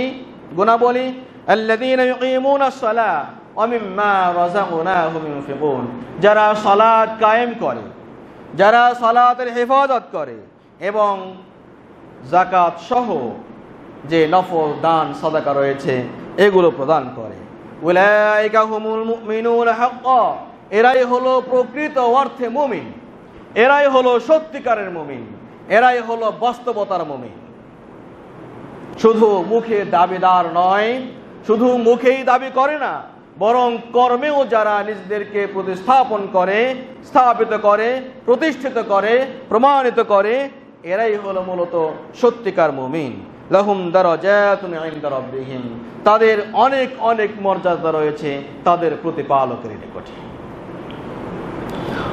গুণাবলী, আল্লাযীনা ইউকিমুনাস সালাহ ওয়া মিম্মা রাযাকনাহুম ইউনফিকুন, যারা সালাত কায়েম করে, যারা সালাতের হেফাজত করে এবং যাকাত সহ যে নফল দান সাদাকা রয়েছে এগুলো প্রদান করে। উলাইকা হুমুল মুমিনুনা হাক্কা, এরাই হলো প্রকৃত অর্থে মুমিন, এরাই হলো সত্যিকারের মুমিন, এরাই হলো বাস্তবতার মুমিন। শুধু মুখে দাবিদার নয়, শুধু মুখেই দাবি করে না, বরং কর্মেও যারা নিজেদেরকে প্রতিস্থাপন করে, স্থাপিত করে, প্রতিষ্ঠিত করে, প্রমাণিত করে, এরাই হলো মূলত সত্যিকার মুমিন। লাহুম দারাজাতুন ইনদা রাব্বিহিম, তাদের অনেক অনেক মর্যাদা রয়েছে তাদের প্রতিপালকের নিকটে।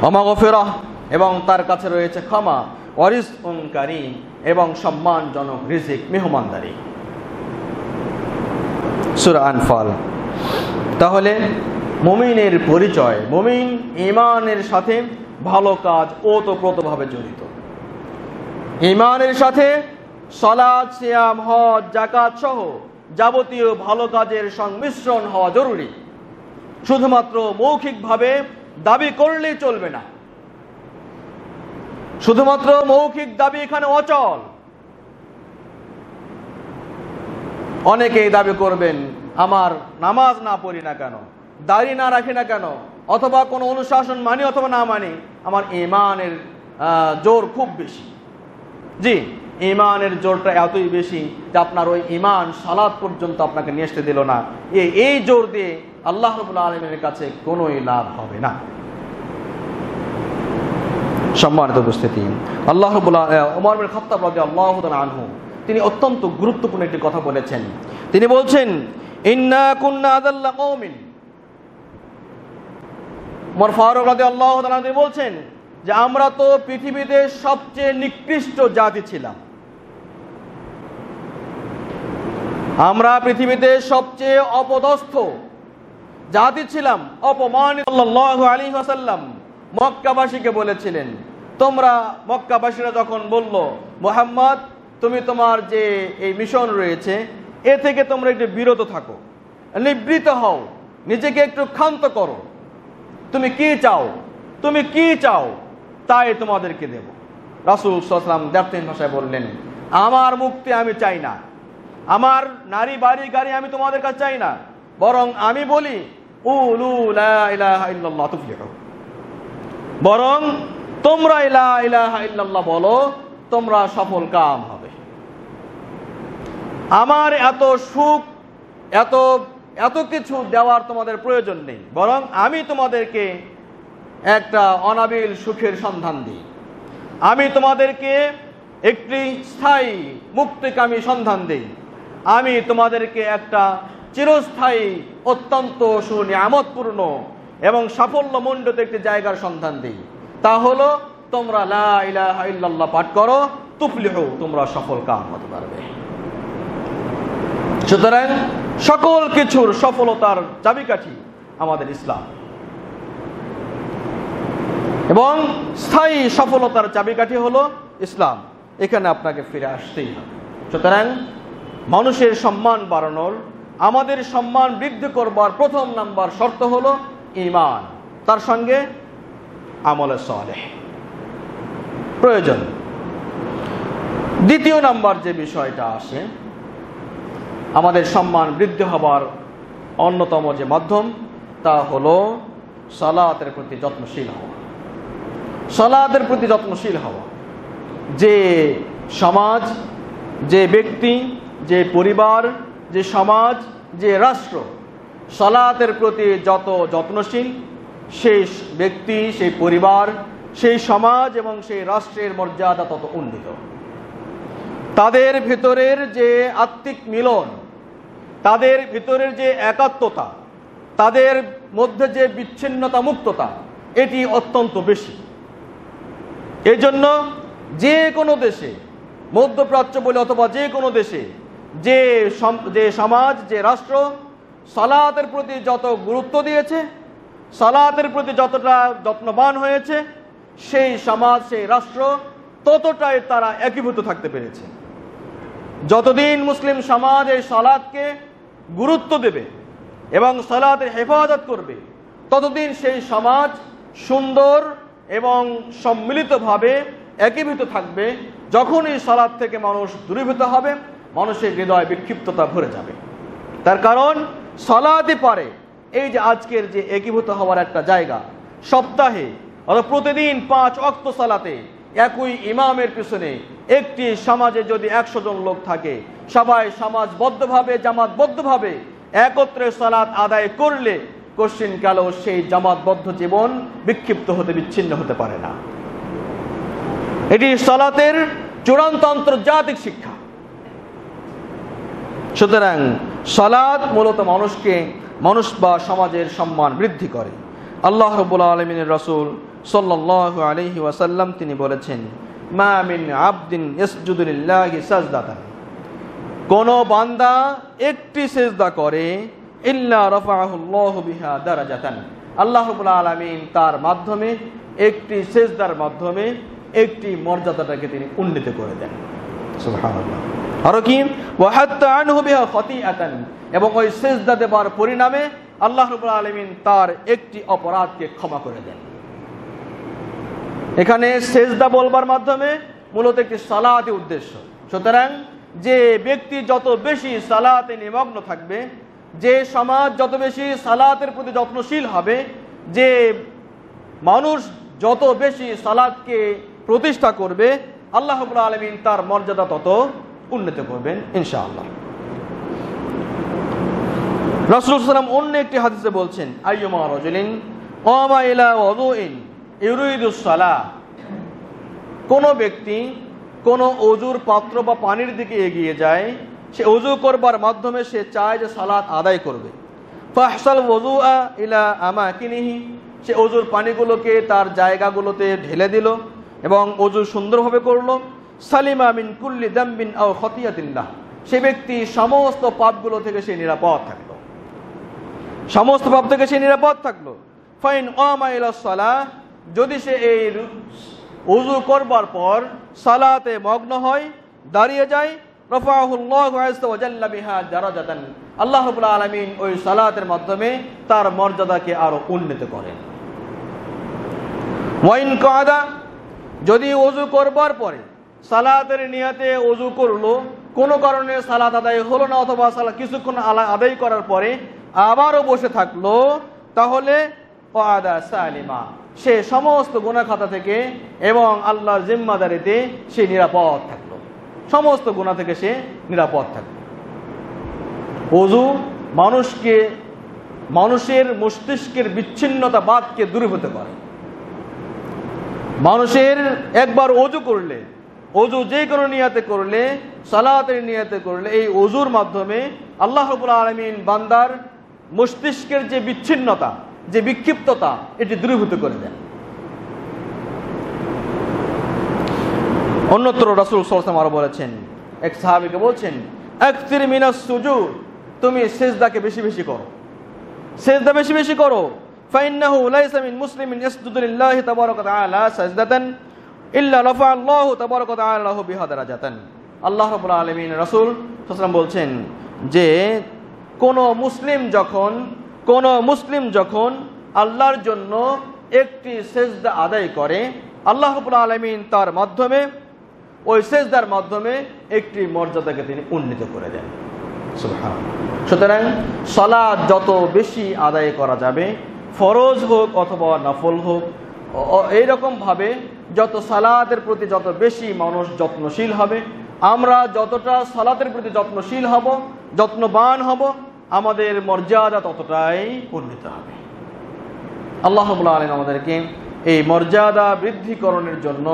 ওয়া মাগফিরাহ, এবং তার কাছে রয়েছে ক্ষমা। ওয়া রিজকুন কারীম, এবং সম্মানজনক রিজিক, মেহমানদারি। সূরা আনফাল। তাহলে মুমিনের পরিচয়, মুমিন ঈমানের সাথে ভালো কাজ ওতপ্রোতভাবে জড়িত। ঈমানের সাথে সালাত, সিয়াম, হজ, যাকাত সহ যাবতীয় ভালো কাজের সংমিশ্রণ হওয়া জরুরি। শুধুমাত্র মৌখিকভাবে দাবি করলেই চলবে না, শুধুমাত্র মৌখিক দাবি এখানে অচল। অনেকেই দাবি করবেন, আমার নামাজ না পড়ি না কেন, দাড়ি না রাখি না কেন, অথবা কোনো অনুশাসন মানি অথবা না মানি, আমার ঈমানের জোর খুব বেশি। জি, ঈমানের জোরটা এতই বেশি যে আপনার ওই ঈমান সালাত পর্যন্ত আপনাকে নিয়ে আসতে দিল না। এই জোর দিয়ে আল্লাহ রাব্বুল আলামিনের কাছে কোনোই লাভ হবে না। সম্মানিত উপস্থিতি, আল্লাহ রাব্বুল ওমর বিন খাত্তাব রাদিয়াল্লাহু তাআলা আনহু তিনি অত্যন্ত গুরুত্বপূর্ণ একটি কথা বলেছেন। তিনি বলছেন, ইন্না কুন্না আযাল্লা কওমিন। ওমর ফারুক রাদিয়াল্লাহু তাআলা তিনি বলছেন যে আমরা তো পৃথিবীতে সবচেয়ে নিকৃষ্ট জাতি ছিলাম, আমরা পৃথিবীতে সবচেয়ে অপদস্থ, জাতি ছিলাম, অপমানিত। সাল্লাল্লাহু আলাইহি ওয়াসাল্লাম মক্কাবাসীকে বলেছিলেন, তোমরা মক্কাবাসীরা যখন বলল, মুহাম্মদ তুমি তোমার যে এই মিশন রয়েছে এ থেকে তোমরা একটু বিরত থাকো, নিবৃত হও, নিজেকে একটু ক্ষান্ত করো, তুমি কি চাও, তুমি কি চাও তাই তোমাদেরকে দেব। রাসূল সাল্লাল্লাহু আলাইহি ওয়াসাল্লাম দ্ব্যর্থহীন ভাষায় বললেন, আমার মুক্তি আমি চাই না, আমার নারী বাড়ি গাড়ি আমি তোমাদের কাছে চাই না, বরং আমি বলি উলু লা ইলাহা ইল্লাল্লাহ তুফলিহু, বরং তোমরা লা ইলাহা ইল্লাল্লাহ বলো, তোমরা সফল কাম হবে। আমার এত সুখ, এত এত কিছু দেওয়ার তোমাদের প্রয়োজন নেই, বরং আমি তোমাদেরকে একটা অনাবিল সুখের সন্ধান দিই, আমি তোমাদেরকে একটি স্থায়ী মুক্তিকামী সন্ধান দিই, আমি তোমাদেরকে একটা চিরস্থায়ী অত্যন্ত সুনিয়ামতপূর্ণ এবং সাফল্যমণ্ডিত একটি জায়গার সন্ধান দিই, তা হলো তোমরা লা ইলাহা ইল্লাল্লাহ পাঠ করো, তুফলিহু, তোমরা সফল কাম হতে পারবে। সুতরাং সকল কিছুর সফলতার চাবিকাঠি আমাদের ইসলাম, এবং স্থায়ী সফলতার চাবিকাঠি হলো ইসলাম। এখানে আপনাকে ফিরে আসতেই হবে। সুতরাং মানুষের সম্মান বাড়ানোর, আমাদের সম্মান বৃদ্ধি করবার প্রথম নাম্বার শর্ত হলো ঈমান, তার সঙ্গে আমলে সালেহ প্রয়োজন। দ্বিতীয় নাম্বার যে বিষয়টা আসে, আমাদের সম্মান বৃদ্ধি হবার অন্যতম যে মাধ্যম, তা হলো সালাতের প্রতি যত্নশীল হওয়া। সালাতের প্রতি যত্নশীল হওয়া। যে সমাজ, যে ব্যক্তি, যে পরিবার, যে সমাজ, যে রাষ্ট্র সালাতের প্রতি যত যত্নশীল, সেই ব্যক্তি, সেই পরিবার, সেই সমাজ এবং সেই রাষ্ট্রের মর্যাদা তত উন্নীত। তাদের ভিতরের যে আত্মিক মিলন, তাদের ভিতরের যে একাত্মতা, তাদের মধ্যে যে বিচ্ছিন্নতা মুক্ততা, এটি অত্যন্ত বেশি। এই জন্য যে কোনো দেশে, মধ্যপ্রাচ্য বলে অথবা যে কোনো দেশে, যে সমাজ, যে রাষ্ট্র সালাতের প্রতি যত গুরুত্ব দিয়েছে, সালাতের প্রতি যতটা যত্নবান হয়েছে, সেই সমাজ, সেই রাষ্ট্র ততটাই তারা একীভূত থাকতে পেরেছে। যতদিন মুসলিম সমাজ এই সালাতকে গুরুত্ব দেবে এবং সালাতের হেফাজত করবে, ততদিন সেই সমাজ সুন্দর এবং সম্মিলিতভাবে একীভূত থাকবে। যখনই সালাত থেকে মানুষ দূরীভূত হবে, মানুষের হৃদয় বিক্ষিপ্ততা ভরে যাবে। তার কারণ সালাতই পারে এই যে আজকের যে একীভূত হওয়ার একটা জায়গা, সপ্তাহে অথবা প্রতিদিন 5 ওয়াক্ত সালাতে একই ইমামের পিছনে একটি সমাজে যদি 100 জন লোক থাকে, সবাই সমাজবদ্ধভাবে, জামাতবদ্ধভাবে একত্রে সালাত আদায় করলে কোশ্চিনকালেও সেই জামাতবদ্ধ জীবন বিক্ষিপ্ত হতে, বিচ্ছিন্ন হতে পারে না। এটি সালাতের চূড়ান্ত আন্তর্জাতিক শিক্ষা। সুতরাং সালাত মূলত মানুষ বা সমাজের সম্মান বৃদ্ধি করে। আল্লাহ রাব্বুল আলামিনের রাসূল সাল্লাল্লাহু আলাইহি ওয়াসাল্লাম তিনি বলেছেন, মা মিন আবদিন ইয়াসজুদু লিল্লাহি সাজদাতান, কোন বান্দা একটি সিজদা করে, ইল্লা রাফাআহুল্লাহু বিহা দারাজাতান, আল্লাহ রাব্বুল আলামিন তার মাধ্যমে, একটি সিজদার মাধ্যমে একটি মর্যাদাটাকে তিনি উন্নীত করে দেন। সুবহানাল্লাহ। আর কি ওয়া হাত্তা আনহু বিহা খাতিআতান, এবং ওই সিজদা দেবার পরিণামে আল্লাহ রাব্বুল আলামিন তার একটি অপরাধকে ক্ষমা করে দেন। এখানে সিজদা বলবার মাধ্যমে মূলত একটি সালাতের উদ্দেশ্য। সুতরাং যে ব্যক্তি যত বেশি সালাতে নিমগ্ন থাকবে, যে সমাজ যত বেশি সালাতের প্রতি যত্নশীল হবে, যে মানুষ যত বেশি সালাতকে প্রতিষ্ঠা করবে, আল্লাহ রাব্বুল আলামিন তার মর্যাদা তত উন্নত করবেন ইনশাআল্লাহ। রাসূলুল্লাহ সাল্লাল্লাহু আলাইহি ওয়াসাল্লাম অন্য একটি হাদিসে বলছেন, আইয়ুমা রাজুলিন ক্বামা ইলা ওযুইন ইউরিদুস সালাহ, কোন ব্যক্তি কোন ওযুর পাত্র বা পানির দিকে এগিয়ে যায়, সে ওযু করবার মাধ্যমে সে চায় যে সালাত আদায় করবে। ফাহসাল ওযুআ ইলা আমাকিনিহি, সে ওযুর পানিগুলোকে তার জায়গাগুলোতে ঢেলে দিল এবং ওযু সুন্দরভাবে করলো। সালিমা মিন কুল্লি যামবিন আও খাতিয়াতিল্লাহ, সে ব্যক্তি সমস্ত পাপগুলো থেকে সে নিরাপদ থাকলো। সমস্ত পাপ থেকে সে নিরাপদ থাকলো। ফাইন কামা ইলাস সালাহ, যদি সে এই ওযু করবার পর সালাতে মগ্ন হয়, দাঁড়িয়ে যায়, রাফাহুল্লাহু আযজা ওয়া জাল্লা বিহা দারাজাতান, আল্লাহ রাব্বুল আলামিন ওই সালাতের মাধ্যমে তার মর্যাদাকে আরো উন্নীত করেন। ওয়াইন কাদা, যদি ওযু করবার পরে সালাতের নিয়তে ওযু করলো, কোনো কারণে সালাত আদায় হলো না, অথবা সালাত কিছুক্ষণ আদায় করার পরে আবারও বসে থাকলো, তাহলে কাদা সালিমা, সে সমস্ত গুনাহ খাতা থেকে এবং আল্লাহর জিম্মাদারিতে সে নিরাপদ থাকলো, সমস্ত গুনাহ থেকে সে নিরাপদ থাকলো। ওযু মানুষের মস্তিষ্কের বিচ্ছিন্নতা বাদকে দূরীভূত করে। মানুষের একবার ওযু করলে, ওযু যে কোনো নিয়তে করলে, সালাতের নিয়তে করলে, এই ওযুর মাধ্যমে আল্লাহ রাব্বুল আলামিন বান্দার মস্তিষ্কের যে বিচ্ছিন্নতা, যে বিক্ষিপ্ততা, এটি দূরীভূত করে দেন। অন্যত্র রাসূল সাল্লাল্লাহু আলাইহি ওয়াসাল্লাম আরো বলেছেন, এক সাহাবীকে বলছেন, আকসির মিনাস সুজুদ, তুমি সিজদাকে বেশি বেশি করো, সিজদা বেশি বেশি করো। ফাইন্নাহু লাইসা মিন মুসলিমিন ইয়াসজুদু লিল্লাহি তাবারাকা ওয়া তাআলা সাজদাতান ইল্লা রাফা আল্লাহু তাবারাকা ওয়া তাআলা লাহু বিহা দারাজাতান। আল্লাহ রাব্বুল আলামিন, রাসূল সাল্লাল্লাহু আলাইহি ওয়াসাল্লাম বলছেন যে কোন মুসলিম যখন আল্লাহর জন্য একটি সিজদা আদায় করে, আল্লাহ রাব্বুল আলামিন তার মাধ্যমে, ওই সিজদার মাধ্যমে একটি মর্যাদাকে তিনি উন্নীত করে দেন। সুবহানাল্লাহ। সুতরাং সালাত যত বেশি আদায় করা যাবে, ফরজ হোক অথবা নফল হোক, এইরকম ভাবে যত সালাতের প্রতি যত বেশি মানুষ যত্নশীল হবে, আমরা যতটা সালাতের প্রতি যত্নশীল হব, যত্নবান হব, আমাদের মর্যাদা ততটাই উন্নীত হবে। আল্লাহ রাব্বুল আলামিন আমাদেরকে এই মর্যাদা বৃদ্ধিকরণের জন্য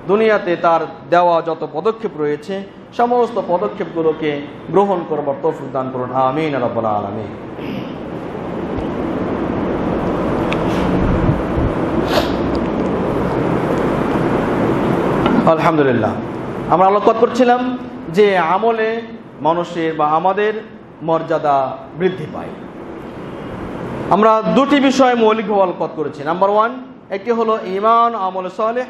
দুনিয়াতে তার দেওয়া যত পদক্ষেপ রয়েছে, সমস্ত পদক্ষেপগুলোকে গ্রহণ করবার তৌফিক দান করুন। আমিন ইয়া রাব্বাল আলামিন। আলহামদুলিল্লাহ, আমরা আলোকপাত করছিলাম যে আমলে মানুষের বা আমাদের মর্যাদা বৃদ্ধি পায়। আমরা দুটি বিষয় মৌলিকভাবে আলোকপাত করেছি। নাম্বার 1, একটি হলো ঈমান আমল সালেহ,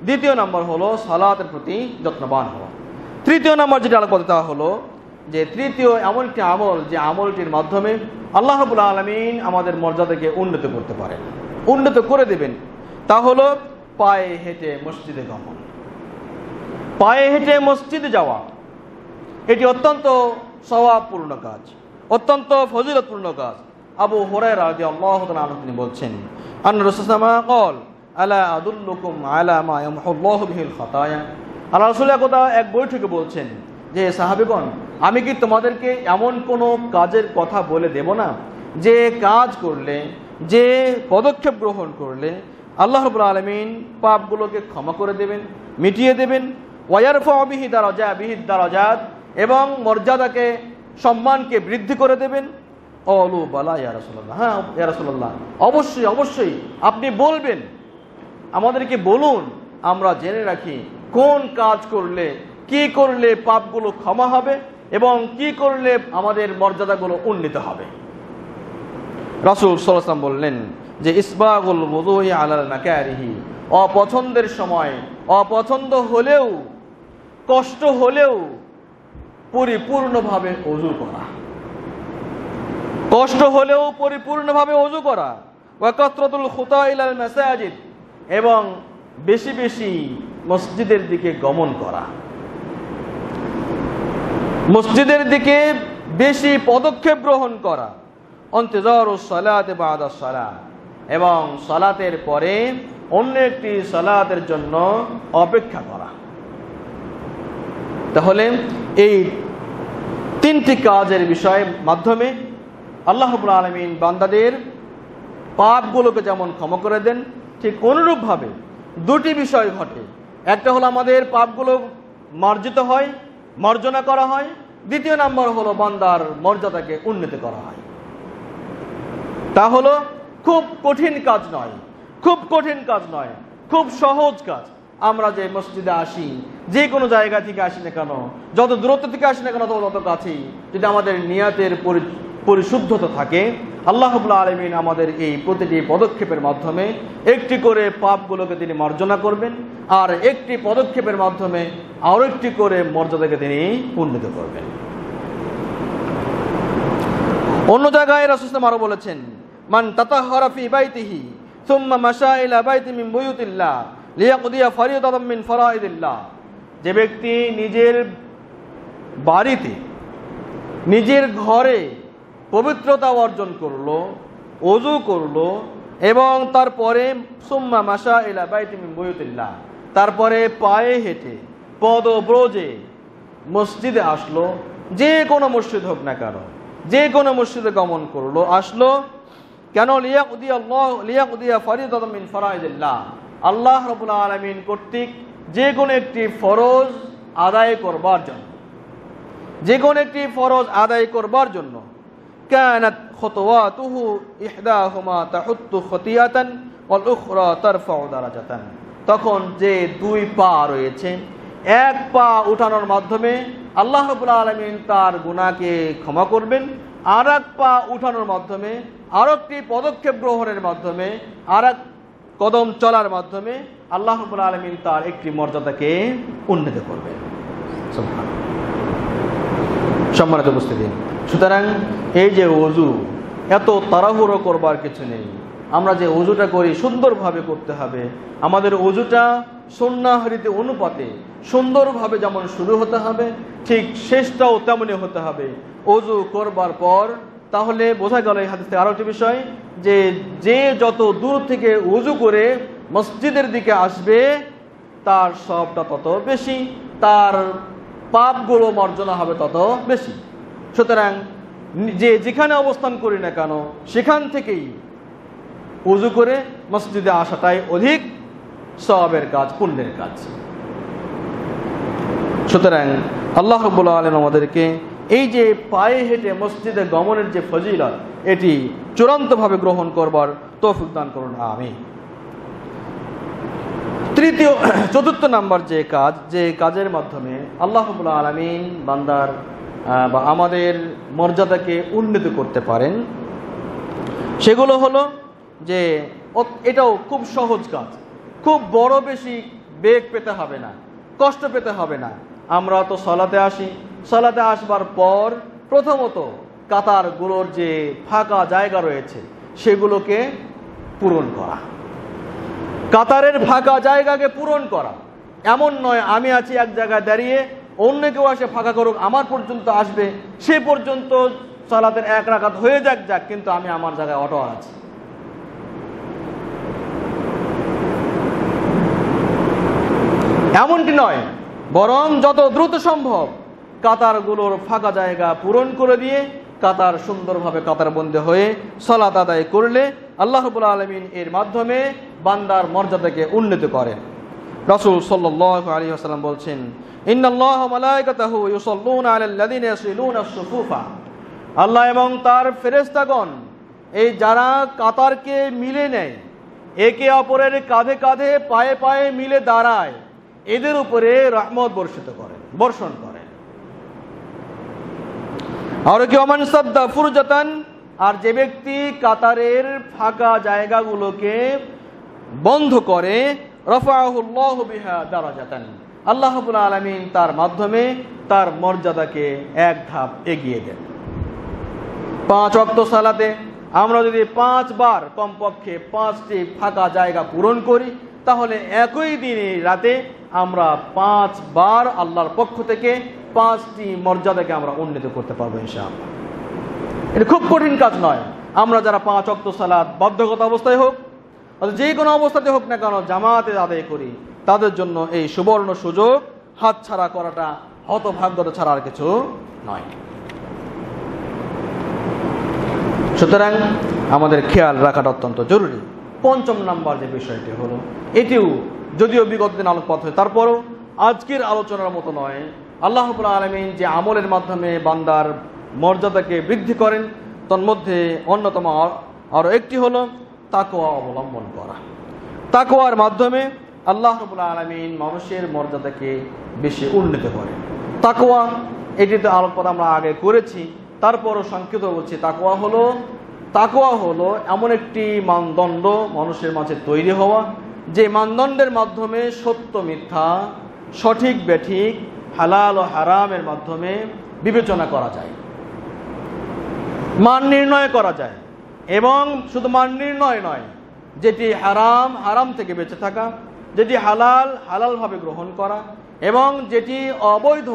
দ্বিতীয় নাম্বার হলো সালাতের প্রতি যত্নবান হওয়া। তৃতীয় নাম্বার যেটা আলোকপাত তা হলো যে তৃতীয় এমন একটি আমল, যে আমলটির মাধ্যমে আল্লাহ রাব্বুল আলামিন আমাদের মর্যাদাকে উন্নত করতে পারেন, উন্নত করে দেবেন। তা হলো পায়ে হেঁটে মসজিদে গমন। পায়ে হেঁটে মসজিদে যাওয়া এটি অত্যন্ত সওয়াবপূর্ণ কাজ, অত্যন্ত ফজিলতপূর্ণ কাজ। আবু হুরায়রা রাদিয়াল্লাহু তাআলা আনহু তিনি বলছেন, আন্না রাসূলুল্লাহ সাল্লাল্লাহু আলাইহি ওয়াসাল্লাম ক্বাল আলা আদুল্লুকুম আলা মা ইয়ামহুল্লাহু বিহিল খাতায়া। আল্লাহ রাসূল এক বৈঠকে বলছেন যে, সাহাবীগণ, আমি কি তোমাদেরকে এমন কোনো কাজের কথা বলে দেব না যে কাজ করলে, যে পদক্ষেপ গ্রহণ করলে আল্লাহ রাব্বুল আলামিন পাপগুলোকে ক্ষমা করে দেবেন, মিটিয়ে দেবেন, ওয়ায়ারফাউ বিহি দারাজাত, এবং মর্যাদাকে, সম্মানকে বৃদ্ধি করে দেবেন। ক্বালু বালা ইয়া রাসূলুল্লাহ, হ্যাঁ ইয়া রাসূলুল্লাহ, অবশ্যই অবশ্যই আপনি বলবেন, আমাদেরকে বলুন, আমরা জেনে রাখি কোন কাজ করলে, কি করলে পাপগুলো ক্ষমা হবে এবং কি করলে আমাদের মর্যাদাগুলো উন্নীত হবে। রাসূল সাল্লাল্লাহু আলাইহি ওয়াসাল্লাম বললেন যে ইসবাগুল ওযুই আলাল মাকারিহি, অপছন্দের সময়, অপছন্দ হলেও, কষ্ট হলেও পরিপূর্ণভাবে ওযু করা, কষ্ট হলেও পরিপূর্ণভাবে ওযু করা। ওয়া কাসরাতুল খুতা ইলাল মাসাজিদ, এবং বেশি বেশি মসজিদের দিকে গমন করা, মসজিদের দিকে বেশি পদক্ষেপ গ্রহণ করা। ইন্তিজারুস সালাতি বাদাস সালাত, এবং সালাতের পরে অন্য একটি সালাতের জন্য অপেক্ষা করা। তাহলে এই তিনটি কাজের বিষয়ের মাধ্যমে আল্লাহ রাব্বুল আলামিন বান্দাদের পাপগুলোকে যেমন ক্ষমা করে দেন, ঠিক অনুরূপভাবে দুটি বিষয় ঘটে। একটা হলো আমাদের পাপগুলো মার্জিত হয়, মার্জনা করা হয়। দ্বিতীয় নাম্বার হলো বান্দার মর্যাদাকে উন্নীত করা হয়। তা হলো খুব কঠিন কাজ নয়, খুব কঠিন কাজ নয়, খুব সহজ কাজ। আমরা যে মসজিদে আসি, যে কোনো জায়গা থেকে আসি না কেন, যত দূরত্ব থেকে আসি না কেন, তত কাছেই যদি আমাদের নিয়াতের পরিশুদ্ধতা থাকে, আল্লাহ রাব্বুল আলামিন আমাদের এই প্রতিটি পদক্ষেপের মাধ্যমে একটি করে পাপগুলোকে তিনি মার্জনা করবেন, আর একটি পদক্ষেপের মাধ্যমে আরো একটি করে মর্যাদাকে তিনি উন্নীত করবেন। অন্য জায়গায় রাসূল সাল্লাল্লাহু আলাইহি ওয়াসাল্লাম আরো বলেছেন, মান তাতাহহারা ফি বাইতিহি সুম্মা মাশা ইলা বাইতি মিন বুয়ুতিল্লাহ লিয়াকদিয়া ফরিদাতাম মিন ফরাইদিল্লাহ। যে ব্যক্তি নিজের বাড়িতে, নিজের ঘরে পবিত্রতা অর্জন করলো, ওযু করলো, এবং তারপরে সুম্মা মাশা ইলা বাইতি মিন বুয়ুতিল্লাহ, তারপরে পায়ে হেঁটে পদব্রজে মসজিদে আসলো, যে কোনো মসজিদ হোক না কেন, যে কোনো মসজিদে গমন করলো, আসলো কেন? লিয়াকদিয়া ফরিদাতাম মিন ফরাইদিল্লাহ, আল্লাহ রাব্বুল আলামিন কর্তৃক যে কোনো একটি ফরজ আদায় করবার জন্য, যে কোনো একটি ফরজ আদায় করবার জন্য। কানাত খুতওয়াতুহু ইহদাহুমা তাহুত্তু খতিয়াতান ওয়াল উখরা তারফাউ দারাজাতান। তখন যে দুই পা রয়েছে, এক পা উঠানোর মাধ্যমে আল্লাহ রাব্বুল আলামিন তার গুনাহকে ক্ষমা করবেন, আর এক পা উঠানোর মাধ্যমে, আর একটি পদক্ষেপ গ্রহণের মাধ্যমে, আর এক কদম চলার মাধ্যমে আল্লাহ রাব্বুল আলামিন তার একটি মর্যাদাকে উন্নীত করবেন। সুবহানাল্লাহ। সম্মানিত উপস্থিতি, সুতরাং এই যে ওযু, এত তাড়াহুড়ো করবার কিছু নেই। আমরা যে ওযুটা করি সুন্দরভাবে করতে হবে। আমাদের ওযুটা সুন্নাহ রীতি অনুপাতে সুন্দরভাবে যেমন শুরু হতে হবে, ঠিক শেষটাও তেমনই হতে হবে। ওযু করবার পর তাহলে বোঝা গেল এই হাদিসে আরো একটি বিষয়, যে যে যত দূর থেকে ওযু করে মসজিদের দিকে আসবে তার সবটা তত বেশি, তার পাপগুলো মার্জনা হবে তত বেশি। সুতরাং যে যেখানে অবস্থান করি না কেন সেখান থেকেই ওযু করে মসজিদে আসাটাই অধিক সওয়াবের কাজ, পুণ্যের কাজ। সুতরাং আল্লাহ রাব্বুল আলামিন আমাদেরকে এই যে পায়ে হেঁটে মসজিদে গমনের যে ফজিলত, এটি চূড়ান্তভাবে গ্রহণ করবার তৌফিক দান করুন, আমিন। চতুর্থ নাম্বার যে কাজ, যে কাজের মাধ্যমে আল্লাহ রাব্বুল আলামিন বান্দার বা আমাদের মর্যাদাকে উন্নীত করতে পারেন, সেগুলো হলো যে এটাও খুব সহজ কাজ, খুব বড় বেশি বেগ পেতে হবে না, কষ্ট পেতে হবে না। আমরা তো সালাতে আসি, সালাতে আসবার পর প্রথমত কাতারগুলোর যে ফাঁকা জায়গা রয়েছে সেগুলোকে পূরণ করা, কাতারের ফাঁকা জায়গাকে পূরণ করা। এমন নয় আমি আছি এক জায়গায় দাঁড়িয়ে, অন্য কেউ আসে ফাঁকা করুক, আমার পর্যন্ত আসবে, সে পর্যন্ত সালাতের এক রাকাত হয়ে যাক, কিন্তু আমি আমার জায়গায় অটো আছি। এমনটি নয়, বরং যত দ্রুত সম্ভব কাতারগুলোর ফাঁকা জায়গা পূরণ করে দিয়ে কাতার সুন্দরভাবে কাতারবন্দী হয়ে সালাত আদায় করলে আল্লাহ রাব্বুল আলামিন এর মাধ্যমে বান্দার মর্যাদাকে উন্নীত করেন। রাসূল সাল্লাল্লাহু আলাইহি ওয়াসাল্লাম বলছেন, ইন্নাল্লাহা ওয়া মালায়েকাতাহু ইউসাল্লুনা আলাল্লাযিনা ইয়াসিলুনা আস-সুফুফা। আল্লাহ এবং তার ফেরেশতাগণ এই যারা কাতারকে মিলে নেয়, একে অপরের কাঁধে কাঁধে পায়ে পায়ে মিলে দাঁড়ায়, এদের উপরে রহমত বর্ষণ করেন। আর কি ওমান সাদ্দা ফুরজাতান, আর যে ব্যক্তি কাতারের ফাঁকা জায়গাগুলোকে বন্ধ করে, রাফাআহুল্লাহু বিহা দারাজাতান, আল্লাহ রাব্বুল আলামিন তার মাধ্যমে তার মর্যাদাকে এক ধাপ এগিয়ে দেন। 5 ওয়াক্ত সালাতে আমরা যদি 5 বার কমপক্ষে 5টি ফাঁকা জায়গা পূরণ করি, তাহলে একই দিনে রাতে আমরা 5 বার আল্লাহর পক্ষ থেকে 5টি মর্যাদাকে আমরা উন্নীত করতে পারবো ইনশাআল্লাহ। এটা খুব কঠিন কাজ নয়। আমরা যারা 5 ওয়াক্ত সালাত বাধ্যগত অবস্থায় হোক, যে কোনো অবস্থাতে হোক না কেন জামাতে আদায় করি, তাদের জন্য এই সুবর্ণ সুযোগ হাতছাড়া করাটা হতভাগ্যতা ছাড়া আর কিছু নয়। সুতরাং আমাদের খেয়াল রাখাটা অত্যন্ত জরুরি। 5ম নাম্বার যে বিষয়টি হলো, এটিও যদিও বিগত দিন আলোকপাত হয়, তারপরও আজকের আলোচনার মতো নয়। আল্লাহ রাব্বুল আলামিন যে আমলের মাধ্যমে বান্দার মর্যাদাকে বৃদ্ধি করেন, তার মধ্যে অন্যতম আরো একটি হলো তাকওয়া অবলম্বন করা। তাকওয়ার মাধ্যমে আল্লাহ রাব্বুল আলামিন মানুষের মর্যাদাকে বেশি উন্নীত করেন। তাকওয়া, এটিতে আলোকপাত আমরা আগে করেছি, তারপরও সংক্ষিপ্ত বলছি। তাকওয়া হলো তাকওয়া হলো এমন একটি মানদণ্ড মানুষের মাঝে তৈরি হওয়া, যে মানদণ্ডের মাধ্যমে সত্য মিথ্যা, সঠিক বেঠিক, হালাল ও হারামের মাধ্যমে বিবেচনা করা যায়, মান নির্ণয় করা যায়। এবং শুধু মান নির্ণয় নয়, যেটি হারাম হারাম থেকে বেঁচে থাকা, যেটি হালাল হালালভাবে গ্রহণ করা, এবং যেটি অবৈধ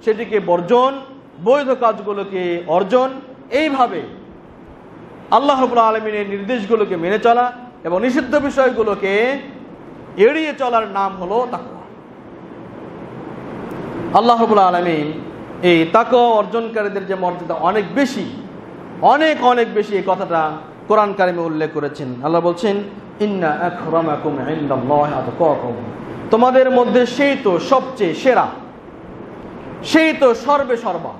সেটিকে বর্জন, বৈধ কাজগুলোকে অর্জন। এইভাবে আল্লাহ রাব্বুল আলামিনের নির্দেশগুলোকে মেনে চলা এবং নিষিদ্ধ বিষয়গুলোকে এড়িয়ে চলার নাম হলো তাকওয়া। আল্লাহ রাব্বুল আলামিন এই তাকওয়া অর্জনকারীদের যে মর্যাদা অনেক বেশি, অনেক অনেক বেশি, এই কথাটা কোরআন কারিমে উল্লেখ করেছেন। আল্লাহ বলছেন, ইন্না আকরামাকুম ইনদাল্লাহি আতকাকুম, তোমাদের মধ্যে সেই তো সবচেয়ে সেরা, সেই তো সর্বে সর্বা,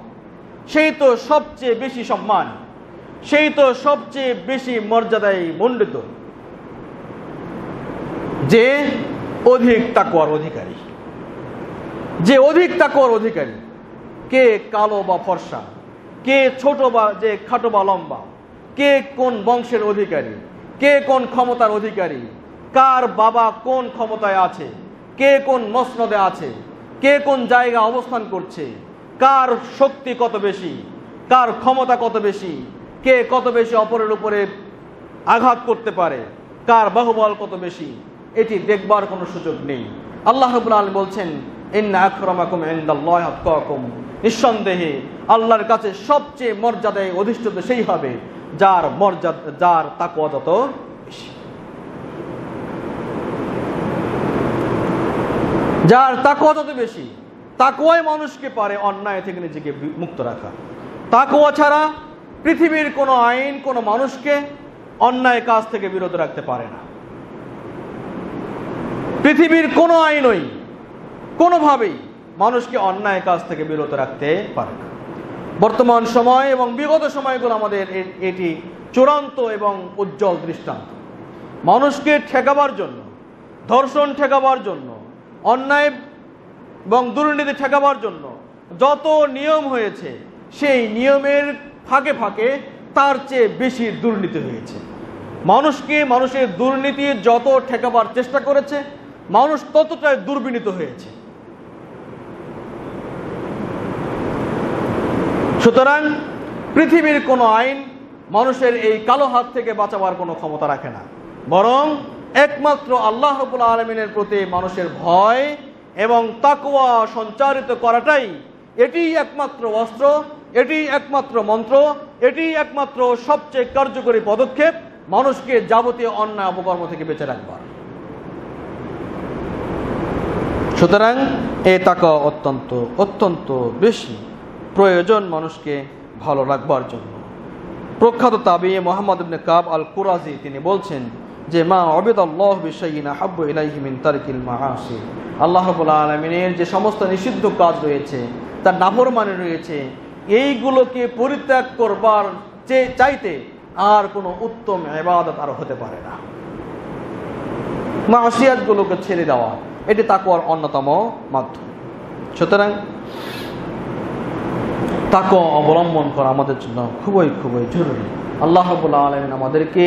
সেই তো সবচেয়ে বেশি সম্মান, সেই তো সবচেয়ে বেশি মর্যাদায় মণ্ডিত, যে অধিক তাকওয়ার অধিকারী। যে অধিক তাকওয়ার অধিকারী, কে কালো বা ফর্সা, কে ছোট বা যে খাটো বা লম্বা, কে কোন বংশের অধিকারী, কে কোন ক্ষমতার অধিকারী, কার বাবা কোন ক্ষমতায় আছে, কে কোন মসনদে আছে, কে কোন জায়গায় অবস্থান করছে, কার শক্তি কত বেশি, কার ক্ষমতা কত বেশি, কে কত বেশি অপরের উপরে আঘাত করতে পারে, কার বাহুবল কত বেশি, এটি দেখবার কোনো সুযোগ নেই। আল্লাহ রাব্বুল আলামিন বলছেন, ইন্না আকরামাকুম ইনদাল্লাহি আতকাকুম, নিঃসন্দেহে আল্লাহর কাছে সবচেয়ে মর্যাদায় অধিষ্ঠিত সেই হবে যার মর্যাদা, যার তাকওয়া যত বেশি, যার তাকওয়া যত বেশি। তাকওয়াই মানুষকে পারে অন্যায় থেকে নিজেকে মুক্ত রাখা। তাকওয়া ছাড়া পৃথিবীর কোনো আইন কোনো মানুষকে অন্যায় কাজ থেকে বিরত রাখতে পারে না। পৃথিবীর কোনো আইনই কোনোভাবেই মানুষকে অন্যায় কাজ থেকে বিরত রাখতে পারে না। বর্তমান সময় এবং বিগত সময়গুলো আমাদের এটি চূড়ান্ত এবং উজ্জ্বল দৃষ্টান্ত। মানুষকে ঠেকাবার জন্য, ধর্ষণ ঠেকাবার জন্য, অন্যায় এবং দুর্নীতি ঠেকাবার জন্য যত নিয়ম হয়েছে, সেই নিয়মের ফাঁকে ফাঁকে তার চেয়ে বেশি দুর্নীতি হয়েছে। মানুষকে, মানুষের দুর্নীতি যত ঠেকাবার চেষ্টা করেছে, মানুষ ততটাই দুর্বিনীত হয়েছে। সুতরাং পৃথিবীর কোনো আইন মানুষের এই কালো হাত থেকে বাঁচাবার কোনো ক্ষমতা রাখে না, বরং একমাত্র আল্লাহ রাব্বুল আলামিনের প্রতি মানুষের ভয় এবং তাকওয়া সঞ্চারিত করাটাই, এটি একমাত্র অস্ত্র, এটি একমাত্র মন্ত্র, এটি একমাত্র সবচেয়ে কার্যকরী পদক্ষেপ মানুষকে যাবতীয় অন্যায় অপকর্ম থেকে বেঁচে রাখবার। সুতরাং এই তাকওয়া অত্যন্ত অত্যন্ত বেশি প্রয়োজন মানুষকে ভালো রাখবার জন্য। প্রখ্যাত তাবিঈ মুহাম্মদ ইবনে কাব আল কুরাজি তিনি বলছেন যে, মা আবিদাল্লাহু বিশাইইন আহাব্বু ইলাইহি মিন তারকিল মাআসি, আল্লাহ রাব্বুল আলামিনের যে সমস্ত নিষিদ্ধ কাজ রয়েছে, তার নাফরমানি রয়েছে, এইগুলোকে পরিত্যাগ করবার চাইতে আর কোনো উত্তম ইবাদত আর হতে পারে না। মাসিয়াতগুলোকে ছেড়ে দেওয়া, এটি তাকওয়ার অন্যতম মাধ্যম। সুতরাং তাকওয়া অবলম্বন করা আমাদের জন্য খুবই খুবই জরুরি। আল্লাহ রাব্বুল আলামিন আমাদেরকে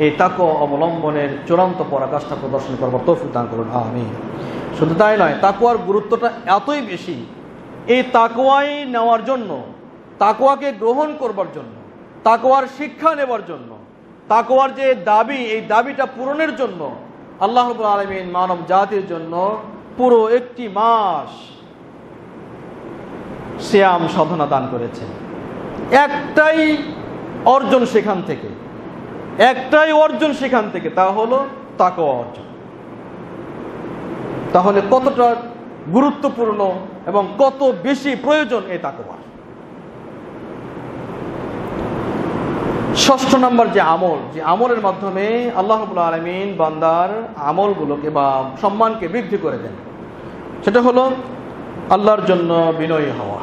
এই তাকওয়া অবলম্বনের চূড়ান্ত পরাকাষ্ঠা প্রদর্শন করবার তৌফিক দান করুন, আমিন। শুধু তাই নয়, তাকওয়ার গুরুত্বটা এতই বেশি, এই তাকওয়াই নেওয়ার জন্য, তাকওয়াকে গ্রহণ করবার জন্য, তাকওয়ার শিক্ষা নেবার জন্য, তাকওয়ার যে দাবি, এই দাবিটা পূরণের জন্য আল্লাহ রাব্বুল আলামিন মানব জাতির জন্য পুরো একটি মাস সিয়াম সাধনা দান করেছেন। একটাই অর্জন সেখান থেকে, একটাই অর্জন সেখান থেকে, তা হলো তাকওয়া অর্জন। তাহলে কতটা গুরুত্বপূর্ণ এবং কত বেশি প্রয়োজন এই তাকওয়া। ষষ্ঠ নম্বর যে আমল, যে আমলের মাধ্যমে আল্লাহ রাব্বুল আলামিন বান্দার আমলগুলোকে বা সম্মানকে বৃদ্ধি করে দেন, সেটা হলো আল্লাহর জন্য বিনয়ী হওয়া।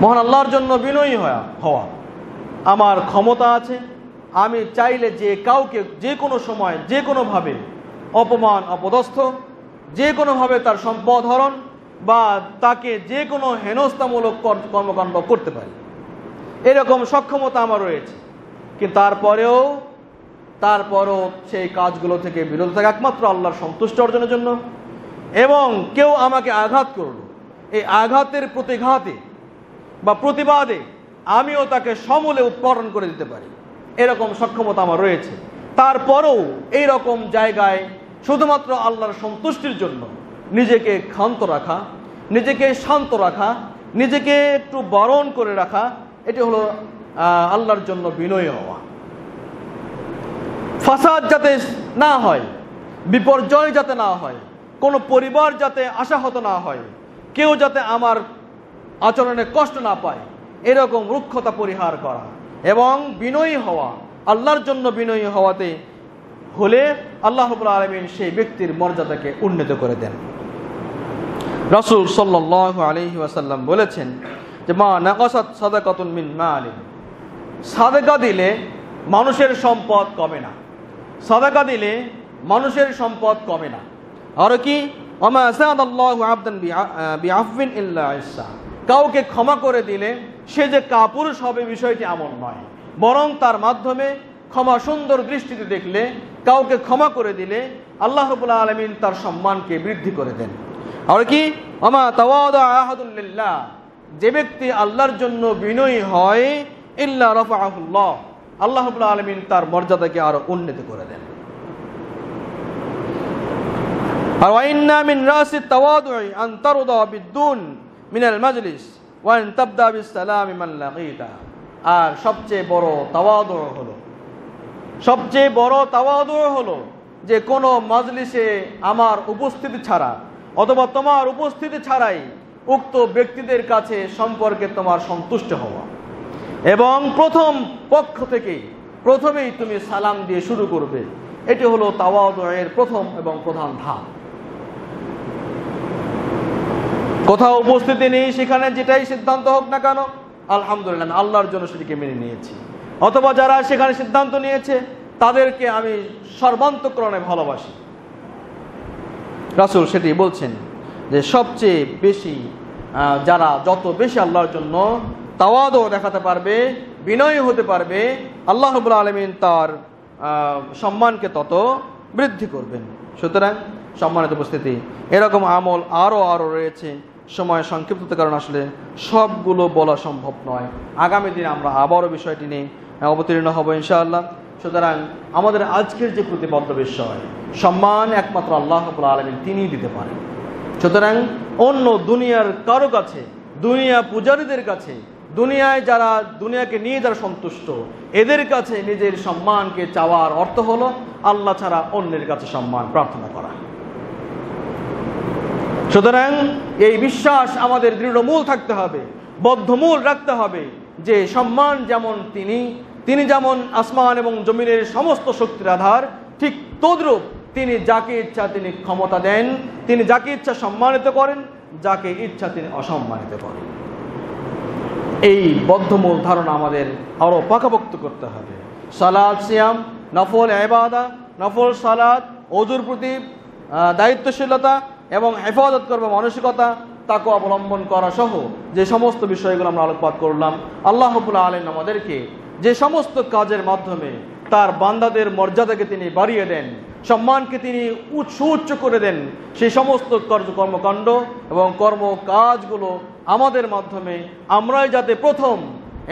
মহান আল্লাহর জন্য বিনয়ী হওয়া। আমার ক্ষমতা আছে, আমি চাইলে যে কাউকে যে কোনো সময় যে কোনোভাবে অপমান অপদস্থ, যে কোনোভাবে তার সম্পদ হরণ বা তাকে যে কোনো হেনস্থামূলক কর্মকাণ্ড করতে পারি, এরকম সক্ষমতা আমার রয়েছে। কিন্তু তারপরেও সেই কাজগুলো থেকে বিরত থাকে একমাত্র আল্লাহর সন্তুষ্টি অর্জনের জন্য। এবং কেউ আমাকে আঘাত করলো, এই আঘাতের প্রতিঘাতে বা প্রতিবাদে আমিও তাকে সমূলে উৎপাদন করে দিতে পারি, এরকম সক্ষমতা আমার রয়েছে। তারপরেও এই রকম জায়গায় শুধুমাত্র আল্লাহর সন্তুষ্টির জন্য নিজেকে ক্ষান্ত রাখা, নিজেকে শান্ত রাখা, নিজেকে একটু বরণ করে রাখা, এটি হলো আল্লাহর জন্য বিনয়ী হওয়া। ফাসাদ যাতে না হয়, বিপর্যয় যাতে না হয়, কোনো পরিবার যাতে আশাহত না হয়, কেউ যাতে আমার আচরণে কষ্ট না পায়, এরকম রুক্ষতা পরিহার করা এবং বিনয়ী হওয়া। আল্লাহর জন্য বিনয়ী হওয়াতে হলে আল্লাহ রাব্বুল আলামিন সেই ব্যক্তির মর্যাদাকে উন্নত করে দেন। রাসূল সাল্লাল্লাহু আলাইহি ওয়াসাল্লাম বলেছেন যে মা নাকাসাত সাদাকাতুন মিন মালিন, সাদাকা দিলে মানুষের সম্পদ কমে না, সাদাকা দিলে মানুষের সম্পদ কমে না। আর কি ওমা সাদাল্লাহু আবদান বিআফবিন ইল্লা ইসা, কাউকে ক্ষমা করে দিলে সে যে কাপুরুষ হবে বিষয়টি এমন নয়, বরং তার মাধ্যমে ক্ষমা সুন্দর দৃষ্টিতে দেখলে, কাউকে ক্ষমা করে দিলে আল্লাহ রাব্বুল আলামিন তার সম্মানকে বৃদ্ধি করে দেন। আর কি ওমা তাওয়াদা আহাদুল লিল্লাহ, যে ব্যক্তি আল্লাহর জন্য বিনয়ী হয় ইল্লা রাফাআহুল্লাহ, আল্লাহ রাব্বুল আলামিন তার মর্যাদাকে আরো উন্নত করে দেন। আর ওয়াইন্না মিন রাসিত তাওয়াদুই আন তারদা বিদ্দুন মিনাল মাজলিস ওয়া আন তাবদা বিসসালামি মান লাকিতা, আর সবচেয়ে বড় তাওয়াদু হলো যে কোনো মাজলিসে আমার উপস্থিতি ছাড়া অথবা তোমার উপস্থিতি ছাড়াই উক্ত ব্যক্তিদের কাছে সম্পর্কে তোমার সন্তুষ্ট হওয়া এবং প্রথম পক্ষ থেকেই প্রথমেই তুমি সালাম দিয়ে শুরু করবে। এটি হলো তাওয়াদুয়ের প্রথম এবং প্রধান ধাপ। কোথাও উপস্থিতি নেই, সেখানে যেটাই সিদ্ধান্ত হোক না কেন আলহামদুলিল্লাহ আল্লাহর জন্য সেটিকে মেনে নিয়েছি, অথবা যারা সেখানে সিদ্ধান্ত নিয়েছে তাদেরকে আমি সর্বান্তঃকরণে ভালোবাসি। রাসূল সেটি বলছেন যে সবচেয়ে বেশি যারা যত বেশি আল্লাহর জন্য তাওয়াদু দেখাতে পারবে, বিনয়ী হতে পারবে, আল্লাহ রাব্বুল আলামিন তার সম্মানকে তত বৃদ্ধি করবেন। সুতরাং সম্মানিত উপস্থিতি, এরকম আমল আরও রয়েছে। সময় সংক্ষিপ্ততার কারণে আসলে সবগুলো বলা সম্ভব নয়। আগামী দিনে আমরা আবারও বিষয়টি নিয়ে অবতীর্ণ হব ইনশাআল্লাহ। সুতরাং আমাদের আজকের যে প্রতিবদ্ধ বিষয়, সম্মান একমাত্র আল্লাহ রাব্বুল আলামিন তিনিই দিতে পারেন। সুতরাং অন্য দুনিয়ার কারো কাছে, দুনিয়া পূজারীদের কাছে, দুনিয়ায় যারা দুনিয়াকে নিয়ে যারা সন্তুষ্ট, এদের কাছে নিজের সম্মানকে চাওয়ার অর্থ হলো আল্লাহ ছাড়া অন্যের কাছে সম্মান প্রার্থনা করা। সুতরাং এই বিশ্বাস আমাদের দৃঢ়মূল থাকতে হবে, বদ্ধমূল রাখতে হবে যে সম্মান যেমন তিনি যেমন আসমান এবং জমিনের সমস্ত শক্তির আধার, ঠিক তদ্রূপ তিনি যাকে ইচ্ছা তিনি ক্ষমতা দেন, তিনি যাকে ইচ্ছা সম্মানিত করেন, যাকে ইচ্ছা তিনি অসম্মানিত করেন। এই বদ্ধমূল ধারণা আমাদের আরো পাকাপোক্ত করতে হবে। সালাত, সিয়াম, নফল ইবাদা, নফল সালাত, ওযুর প্রতি দায়িত্বশীলতা এবং হেফাজত করবে মানসিকতা, তাকে অবলম্বন করা সহ যে সমস্ত বিষয়গুলো আমরা আলোকপাত করলাম, আল্লাহ রাব্বুল আলামিন আমাদেরকে যে সমস্ত কাজের মাধ্যমে তার বান্দাদের মর্যাদাকে তিনি বাড়িয়ে দেন, সম্মানকে তিনি সুউচ্চ করে দেন, সেই সমস্ত কর্মকাণ্ড এবং কর্মকাজগুলো আমাদের মাধ্যমে আমরাই যাতে প্রথম,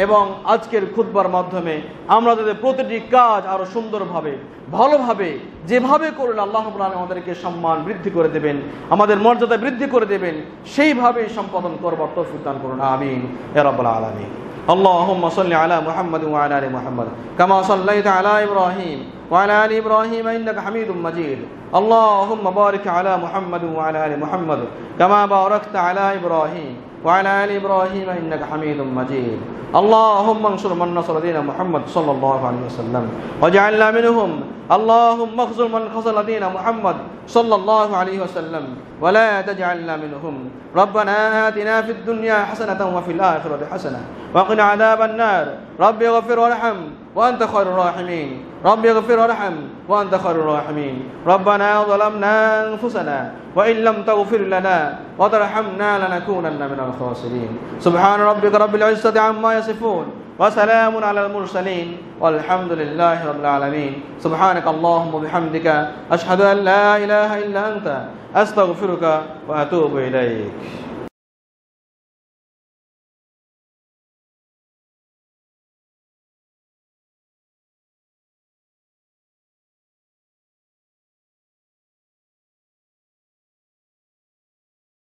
এবং আজকের খুতবার মাধ্যমে আমরা যাতে প্রতিটি কাজ আরো সুন্দরভাবে ভালোভাবে যেভাবে করলে আল্লাহ রাব্বুল আলামিন আমাদেরকে সম্মান বৃদ্ধি করে দেবেন, আমাদের মর্যাদা বৃদ্ধি করে দেবেন, সেইভাবেই সম্পাদন করবার তৌফিক দান করুন। আমিন ইয়া রাব্বাল আলামিন। আল্লাহুম্মা সাল্লি আলা মুহাম্মাদ ওয়া আলা আলি মুহাম্মাদ কামা সাল্লাইতা আলা ইব্রাহিম ওয়া আলা আলি ইব্রাহিম ইন্নাকা হামিদুম মাজিদ। আল্লাহুম্মা বারিক আলা মুহাম্মাদ ওয়া আলা আলি মুহাম্মাদ কামা বারাকতা আলা ইব্রাহিম ওয়া আলা আলি ইব্রাহিম ইন্নাকা হামিদুম মাজিদ। اللهم انصر من نصر دين محمد صلى الله عليه وسلم واجعلنا منهم. اللهم اخذل من خذل دين محمد صلى الله عليه وسلم ولا تجعلنا منهم. ربنا آتنا في الدنيا حسنة وفي الآخرة حسنة وقنا عذاب النار. رب اغفر وارحم وأنت خير الراحمين. رب اغفر وارحم وأنت خير الراحمين. ربنا ظلمنا أنفسنا وإن لم تغفر لنا وترحمنا لنكونن من الخاسرين. سبحان ربك رب العزة عما يصفون ওয়া সালামুন আলাল মুরসালিন ওয়ালহামদুলিল্লাহি রাব্বিল আলামিন। সুবহানাকাল্লাহুম্মা ওয়া বিহামদিকা আশহাদু আন লা ইলাহা ইল্লা আনতা আস্তাগফিরুকা ওয়া আতুবু ইলাইক।